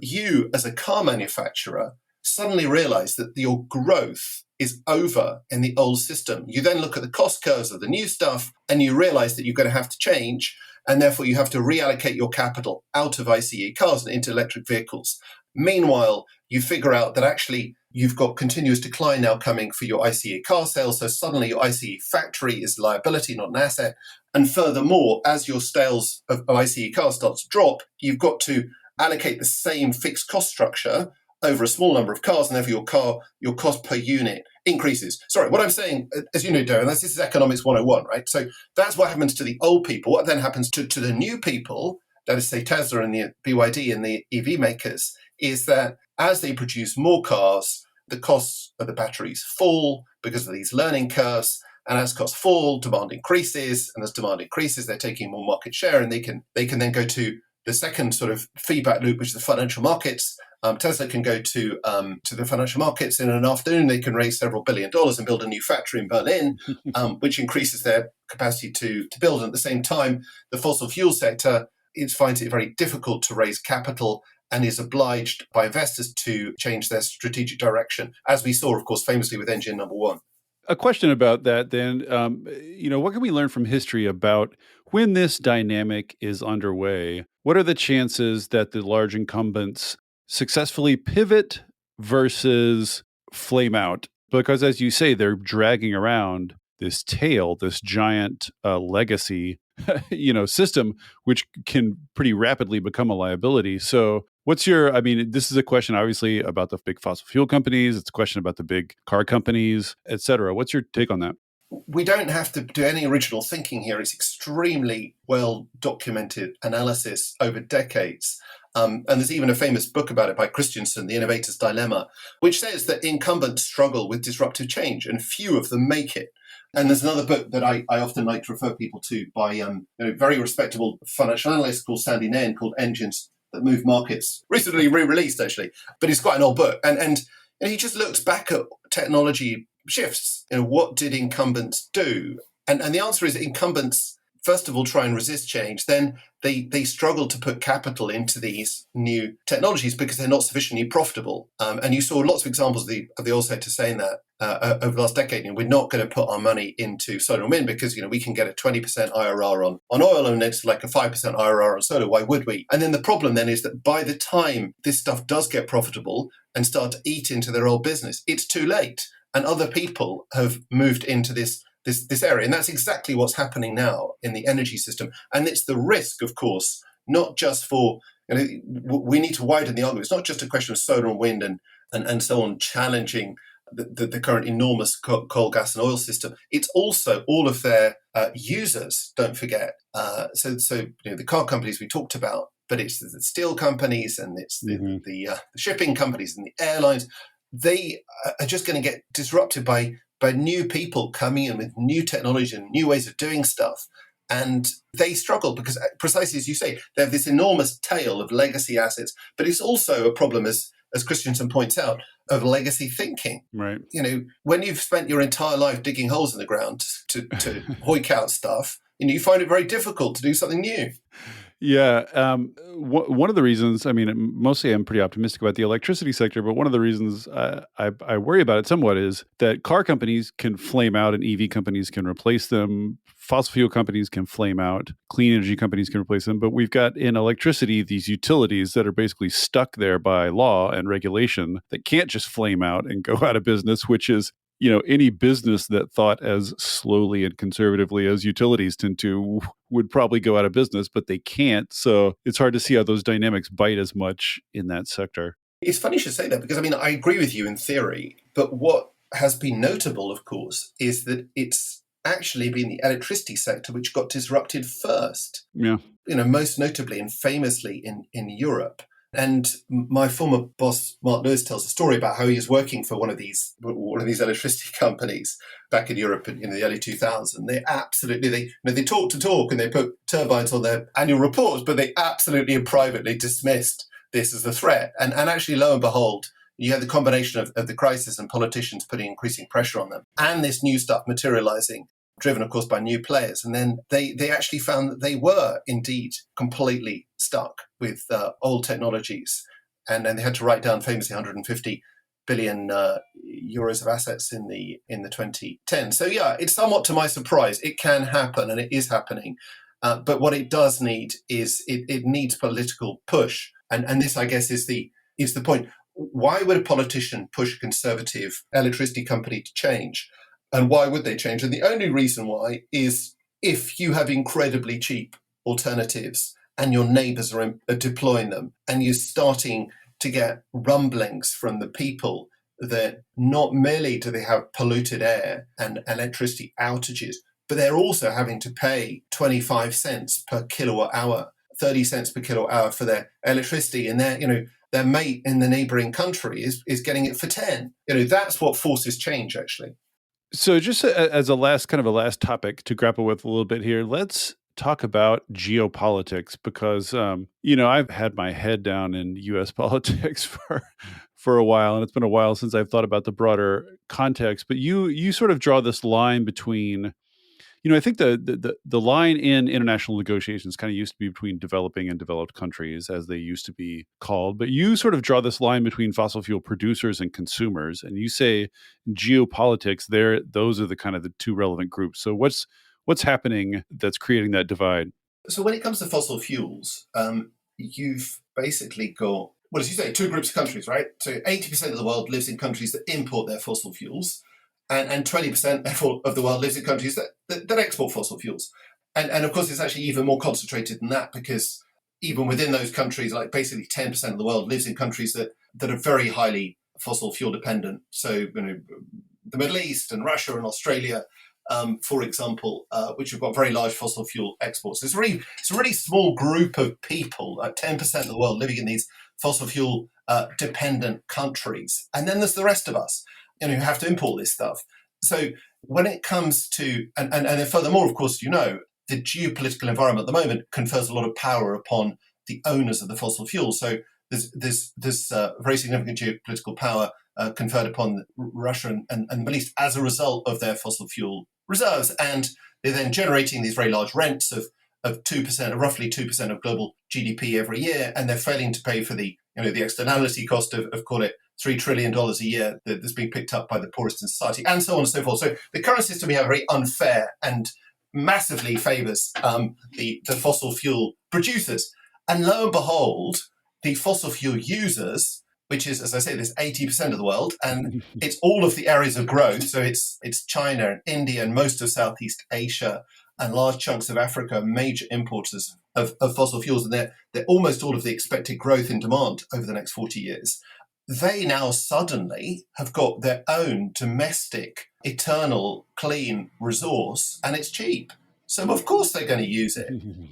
you as a car manufacturer suddenly realize that your growth is over in the old system. You then look at the cost curves of the new stuff and you realize that you're going to have to change, and therefore you have to reallocate your capital out of ICE cars and into electric vehicles. Meanwhile, you figure out that actually you've got continuous decline now coming for your ICE car sales. So suddenly your ICE factory is liability, not an asset. And furthermore, as your sales of ICE cars start to drop, you've got to allocate the same fixed cost structure over a small number of cars, and therefore your cost per unit increases. Sorry, what I'm saying, as you know, Darren, this is economics 101, right? So that's what happens to the old people. What then happens to the new people, that is, say, Tesla and the BYD and the EV makers, is that as they produce more cars, the costs of the batteries fall because of these learning curves. And as costs fall, demand increases. And as demand increases, they're taking more market share, and they can then go to the second sort of feedback loop, which is the financial markets. Tesla can go to the financial markets in an afternoon. They can raise several $1 billion and build a new factory in Berlin, which increases their capacity to build. And at the same time, the fossil fuel sector finds it very difficult to raise capital and is obliged by investors to change their strategic direction, as we saw, of course, famously with engine number one. A question about that then, what can we learn from history about when this dynamic is underway? What are the chances that the large incumbents successfully pivot versus flame out? Because as you say, they're dragging around this tail, this giant legacy, system, which can pretty rapidly become a liability. So this is a question obviously about the big fossil fuel companies. It's a question about the big car companies, et cetera. What's your take on that? We don't have to do any original thinking here. It's extremely well documented analysis over decades. And there's even a famous book about it by Christensen, The Innovator's Dilemma, which says that incumbents struggle with disruptive change and few of them make it. And there's another book that I often like to refer people to by a very respectable financial analyst called Sandy Nairn, called Engines That Move Markets, recently re-released actually, but it's quite an old book. And he just looks back at technology shifts. What did incumbents do? And the answer is incumbents, first of all, try and resist change. Then they struggle to put capital into these new technologies because they're not sufficiently profitable. And you saw lots of examples of the oil sector saying that over the last decade. We're not going to put our money into solar and wind because we can get a 20% IRR on oil, and it's like a 5% IRR on solar. Why would we? And then the problem then is that by the time this stuff does get profitable and start to eat into their old business, it's too late. And other people have moved into this area. And that's exactly what's happening now in the energy system. And it's the risk, of course, not just for, we need to widen the argument. It's not just a question of solar and wind and so on challenging the current enormous coal, gas and oil system. It's also all of their users, don't forget. So the car companies we talked about, but it's the steel companies and it's the shipping companies and the airlines. They are just going to get disrupted by new people coming in with new technology and new ways of doing stuff. And they struggle because, precisely as you say, they have this enormous tail of legacy assets. But it's also a problem, as Christensen points out, of legacy thinking. Right. When you've spent your entire life digging holes in the ground to hoik out stuff, you find it very difficult to do something new. Yeah. One of the reasons, mostly I'm pretty optimistic about the electricity sector, but one of the reasons I worry about it somewhat is that car companies can flame out and EV companies can replace them. Fossil fuel companies can flame out. Clean energy companies can replace them. But we've got in electricity these utilities that are basically stuck there by law and regulation that can't just flame out and go out of business, which is any business that thought as slowly and conservatively as utilities tend to would probably go out of business, but they can't. So it's hard to see how those dynamics bite as much in that sector. It's funny you should say that because, I agree with you in theory, but what has been notable, of course, is that it's actually been the electricity sector which got disrupted first. Yeah. Most notably and famously in Europe. And my former boss, Mark Lewis, tells a story about how he was working for one of these electricity companies back in Europe in the early 2000s. They talk and they put turbines on their annual reports, but they absolutely and privately dismissed this as a threat. And actually, lo and behold, you had the combination of the crisis and politicians putting increasing pressure on them and this new stuff materializing, driven, of course, by new players. And then they actually found that they were indeed completely stuck with old technologies. And then they had to write down famously 150 billion euros of assets in the 2010s. So, yeah, it's somewhat to my surprise. It can happen, and it is happening. But what it does need is it needs political push. And this, I guess, is the point. Why would a politician push a conservative electricity company to change? And why would they change? And the only reason why is if you have incredibly cheap alternatives and your neighbours are deploying them, and you're starting to get rumblings from the people that not merely do they have polluted air and electricity outages, but they're also having to pay 25 cents per kilowatt hour, 30 cents per kilowatt hour for their electricity, and their mate in the neighbouring country is getting it for 10. That's what forces change, actually. So just as a last topic to grapple with a little bit here, let's talk about geopolitics, because, I've had my head down in U.S. politics for a while, and it's been a while since I've thought about the broader context. But you sort of draw this line between, I think the line in international negotiations kind of used to be between developing and developed countries, as they used to be called. But you sort of draw this line between fossil fuel producers and consumers, and you say geopolitics those are the kind of the two relevant groups. So what's happening that's creating that divide? So when it comes to fossil fuels, you've basically got, well, as you say, two groups of countries, right? So 80% of the world lives in countries that import their fossil fuels, and 20% of the world lives in countries that export fossil fuels. And of course, it's actually even more concentrated than that, because even within those countries, like basically 10% of the world lives in countries that are very highly fossil fuel dependent. So, the Middle East and Russia and Australia, for example, which have got very large fossil fuel exports. It's a really small group of people, like 10% of the world, living in these fossil fuel dependent countries. And then there's the rest of us, who have to import this stuff. So when it comes to, and then furthermore, of course, the geopolitical environment at the moment confers a lot of power upon the owners of the fossil fuel. So there's very significant geopolitical power conferred upon Russia and the Middle East as a result of their fossil fuel reserves. And they're then generating these very large rents of 2%, roughly 2% of global GDP every year. And they're failing to pay for the externality cost of call it $3 trillion a year that's being picked up by the poorest in society, and so on and so forth. So the current system we have very unfair and massively favors the fossil fuel producers. And lo and behold, the fossil fuel users, which is, as I say, there's 80% of the world, and it's all of the areas of growth. So it's China and India and most of Southeast Asia and large chunks of Africa, major importers of fossil fuels, and they're almost all of the expected growth in demand over the next 40 years. They now suddenly have got their own domestic, eternal, clean resource, and it's cheap. So of course they're going to use it.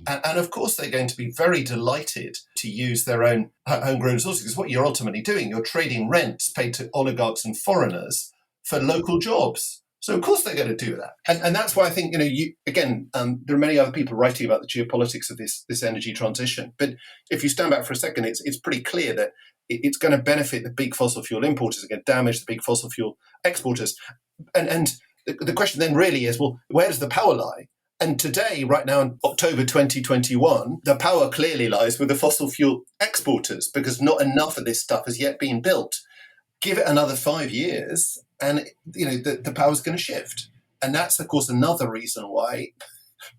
And of course they're going to be very delighted to use their own homegrown resources, because what you're ultimately doing, you're trading rents paid to oligarchs and foreigners for local jobs. So of course they're going to do that. And that's why I think, there are many other people writing about the geopolitics of this energy transition. But if you stand back for a second, it's pretty clear that it's going to benefit the big fossil fuel importers, it's going to damage the big fossil fuel exporters. And the question then really is, well, where does the power lie? And today, right now in October 2021, the power clearly lies with the fossil fuel exporters, because not enough of this stuff has yet been built. Give it another 5 years and the power's going to shift. And that's, of course, another reason why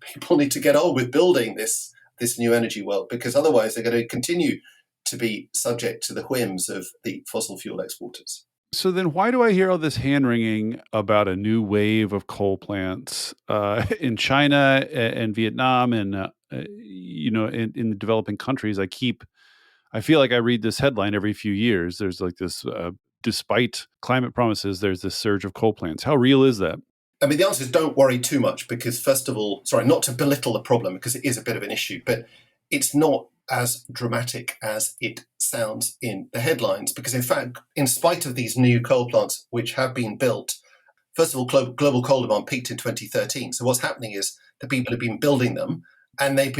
people need to get on with building this new energy world, because otherwise they're going to continue to be subject to the whims of the fossil fuel exporters. So then why do I hear all this hand-wringing about a new wave of coal plants in China and Vietnam and, in the developing countries? I feel like I read this headline every few years. There's like this, despite climate promises, there's this surge of coal plants. How real is that? I mean, the answer is don't worry too much because, first of all, sorry, not to belittle the problem because it is a bit of an issue, but it's not as dramatic as it sounds in the headlines. Because, in fact, in spite of these new coal plants which have been built, first of all, global coal demand peaked in 2013. So what's happening is the people have been building them and they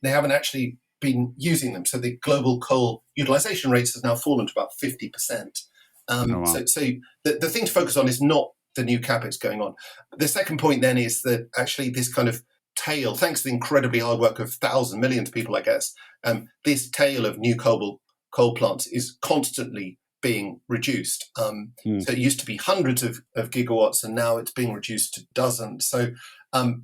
haven't actually been using them. So the global coal utilization rates has now fallen to about 50%. Oh, wow. So the thing to focus on is not the new capex going on. The second point then is that actually this kind of tail, thanks to the incredibly hard work of thousands, millions of people, I guess, this tail of new coal plants is constantly being reduced. So it used to be hundreds of gigawatts, and now it's being reduced to dozens. So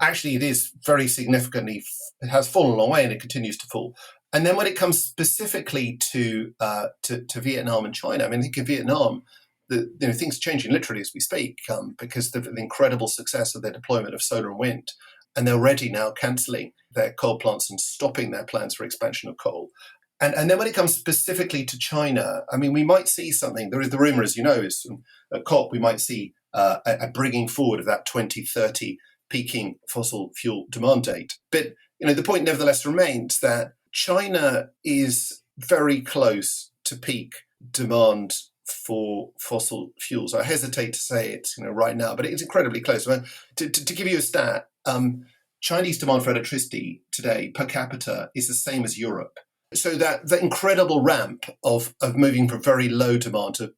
actually, it is very significantly. It has fallen a long way, and it continues to fall. And then when it comes specifically to Vietnam and China, I mean, I think in Vietnam, things are changing literally as we speak because of the incredible success of their deployment of solar and wind. And they're already now cancelling their coal plants and stopping their plans for expansion of coal. And then when it comes specifically to China, I mean, we might see something. There is the rumor, as you know, is at COP, we might see a bringing forward of that 2030 peaking fossil fuel demand date. But, the point nevertheless remains that China is very close to peak demand for fossil fuels. I hesitate to say it, right now, but it's incredibly close. I mean, to give you a stat, Chinese demand for electricity today per capita is the same as Europe. So that the incredible ramp of moving from very low demand to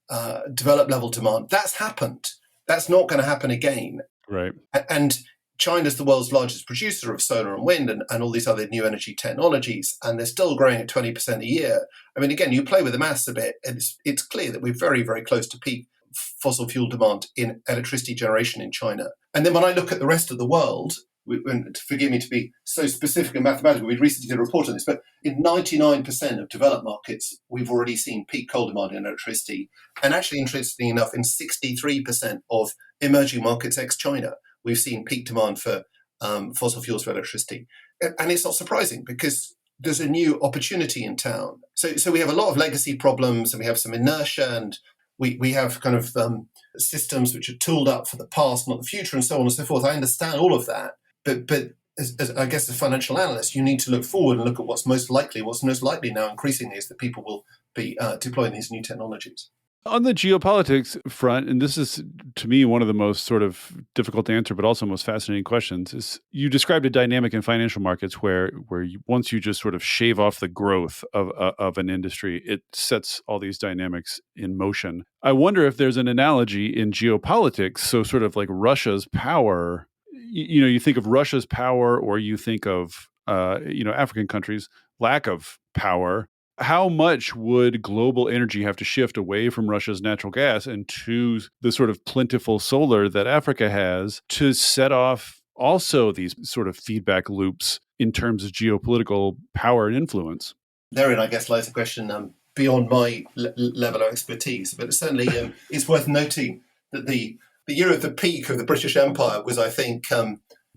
developed level demand, that's happened. That's not going to happen again. Right. And China's the world's largest producer of solar and wind and all these other new energy technologies, and they're still growing at 20% a year. I mean, again, you play with the maths a bit, and it's clear that we're very, very close to peak fossil fuel demand in electricity generation in China. And then when I look at the rest of the world, and forgive me to be so specific and mathematical, we recently did a report on this, but in 99% of developed markets, we've already seen peak coal demand in electricity. And actually, interestingly enough, in 63% of emerging markets ex-China, we've seen peak demand for fossil fuels for electricity. And it's not surprising because there's a new opportunity in town. So we have a lot of legacy problems and we have some inertia and we have kind of systems which are tooled up for the past, not the future, and so on and so forth. I understand all of that. But as I guess as a financial analyst, you need to look forward and look at what's most likely. What's most likely now increasingly is that people will be deploying these new technologies. On the geopolitics front, and this is, to me, one of the most sort of difficult to answer, but also most fascinating questions, is you described a dynamic in financial markets where once you just sort of shave off the growth of an industry, it sets all these dynamics in motion. I wonder if there's an analogy in geopolitics, so sort of like Russia's power. You think of Russia's power, or you think of African countries' lack of power. How much would global energy have to shift away from Russia's natural gas and to the sort of plentiful solar that Africa has to set off also these sort of feedback loops in terms of geopolitical power and influence? Therein, I guess, lies a question beyond my level of expertise. But certainly it's worth noting that the year of the peak of the British Empire was, I think,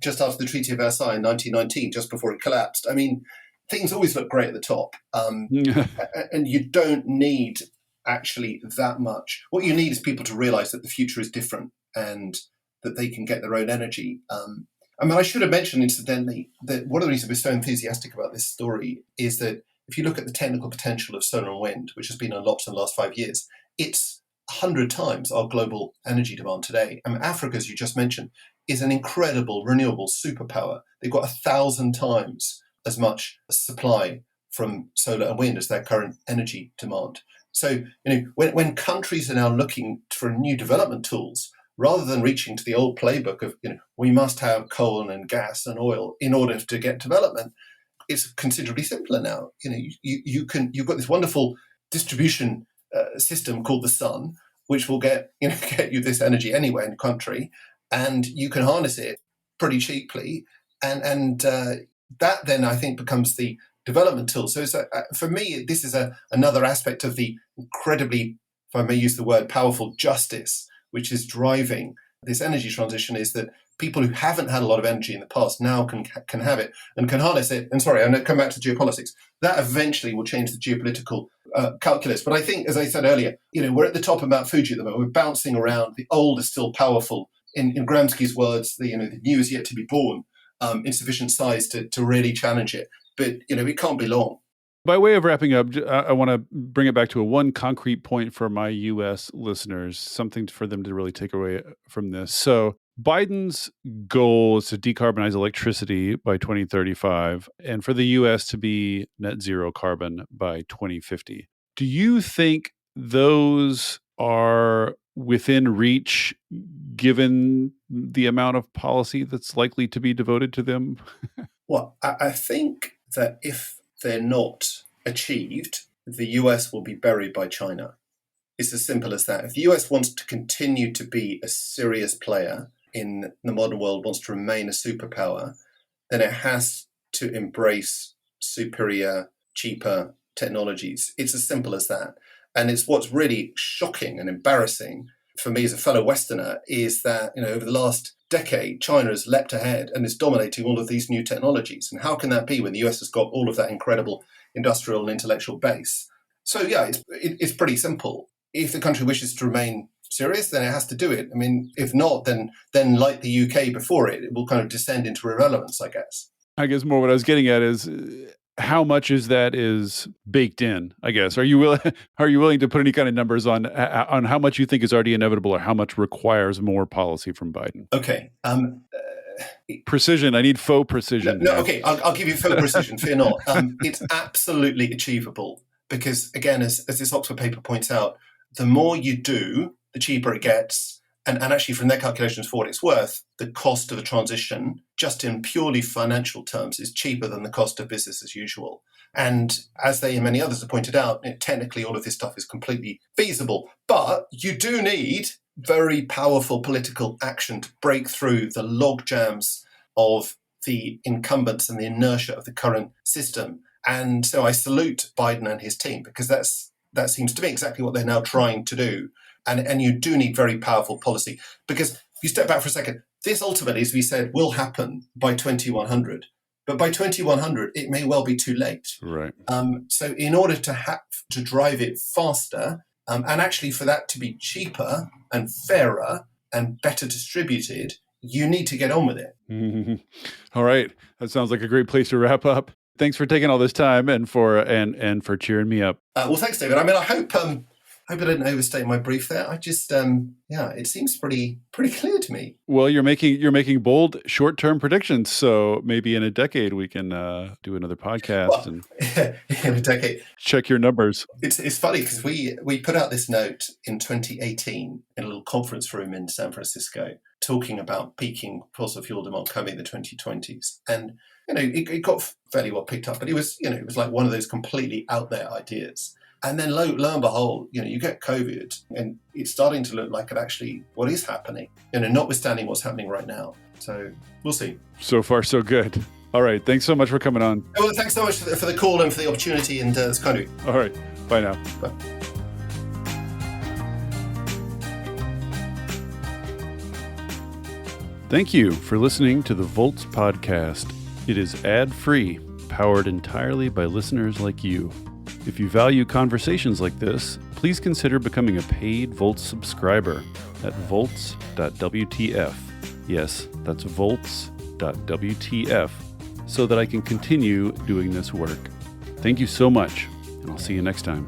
just after the Treaty of Versailles in 1919, just before it collapsed. I mean, things always look great at the top, and you don't need actually that much. What you need is people to realize that the future is different and that they can get their own energy. I mean, I should have mentioned, incidentally, that one of the reasons we're so enthusiastic about this story is that if you look at the technical potential of solar and wind, which has been unlocked in the last 5 years, it's 100 times our global energy demand today. I mean, Africa, as you just mentioned, is an incredible renewable superpower. They've got 1,000 times as much supply from solar and wind as their current energy demand. So, when countries are now looking for new development tools, rather than reaching to the old playbook of, we must have coal and gas and oil in order to get development, it's considerably simpler now. You've got this wonderful distribution system called the sun, which will get you this energy anywhere in the country, and you can harness it pretty cheaply, and that then I think becomes the development tool. So for me, this is another aspect of the incredibly, if I may use the word, powerful justice which is driving this energy transition, is that people who haven't had a lot of energy in the past now can have it and can harness it. And sorry, I'm going to come back to geopolitics. That eventually will change the geopolitical calculus. But I think, as I said earlier, we're at the top of Mount Fuji at the moment. We're bouncing around. The old is still powerful. in Gramsci's words, the new is yet to be born in sufficient size to really challenge it. But, it can't be long. By way of wrapping up, I want to bring it back to one concrete point for my U.S. listeners, something for them to really take away from this. So Biden's goal is to decarbonize electricity by 2035 and for the U.S. to be net zero carbon by 2050. Do you think those are within reach given the amount of policy that's likely to be devoted to them? Well, I think that if they're not achieved, the US will be buried by China. It's as simple as that. If the US wants to continue to be a serious player in the modern world, wants to remain a superpower, then it has to embrace superior, cheaper technologies. It's as simple as that. And it's what's really shocking and embarrassing for me as a fellow Westerner is that, over the last decade, China has leapt ahead and is dominating all of these new technologies. And how can that be when the US has got all of that incredible industrial and intellectual base? So, yeah, it's pretty simple. If the country wishes to remain serious, then it has to do it. I mean, if not, then like the UK before it will kind of descend into irrelevance, I guess. I guess more what I was getting at is how much is baked in, I guess. Are you willing to put any kind of numbers on how much you think is already inevitable or how much requires more policy from Biden? Okay. Precision. I need faux precision. No, okay. I'll give you faux precision. Fear not. It's absolutely achievable because, again, as this Oxford paper points out, the more you do, the cheaper it gets. And actually, from their calculations for what it's worth, the cost of a transition, just in purely financial terms, is cheaper than the cost of business as usual. And as they and many others have pointed out, technically all of this stuff is completely feasible. But you do need very powerful political action to break through the log jams of the incumbents and the inertia of the current system. And so I salute Biden and his team because that seems to me exactly what they're now trying to do. And you do need very powerful policy because if you step back for a second, this ultimately, as we said, will happen by 2100. But by 2100, it may well be too late. Right. So in order to drive it faster and actually for that to be cheaper and fairer and better distributed, you need to get on with it. Mm-hmm. All right. That sounds like a great place to wrap up. Thanks for taking all this time and for cheering me up. Well, thanks, David. I mean, I hope I didn't overstate my brief there. I just, it seems pretty clear to me. Well, you're making bold short-term predictions. So maybe in a decade we can do another podcast and in a decade check your numbers. It's funny because we put out this note in 2018 in a little conference room in San Francisco, talking about peaking fossil fuel demand coming in the 2020s, and it got fairly well picked up, but it was like one of those completely out there ideas. And then lo and behold, you get COVID and it's starting to look like what is happening, notwithstanding what's happening right now. So we'll see. So far, so good. All right. Thanks so much for coming on. Well, thanks so much for the call and for the opportunity. And it's kind of you. All right. Bye now. Bye. Thank you for listening to the Volts podcast. It is ad-free, powered entirely by listeners like you. If you value conversations like this, please consider becoming a paid Volts subscriber at volts.wtf. Yes, that's volts.wtf, so that I can continue doing this work. Thank you so much, and I'll see you next time.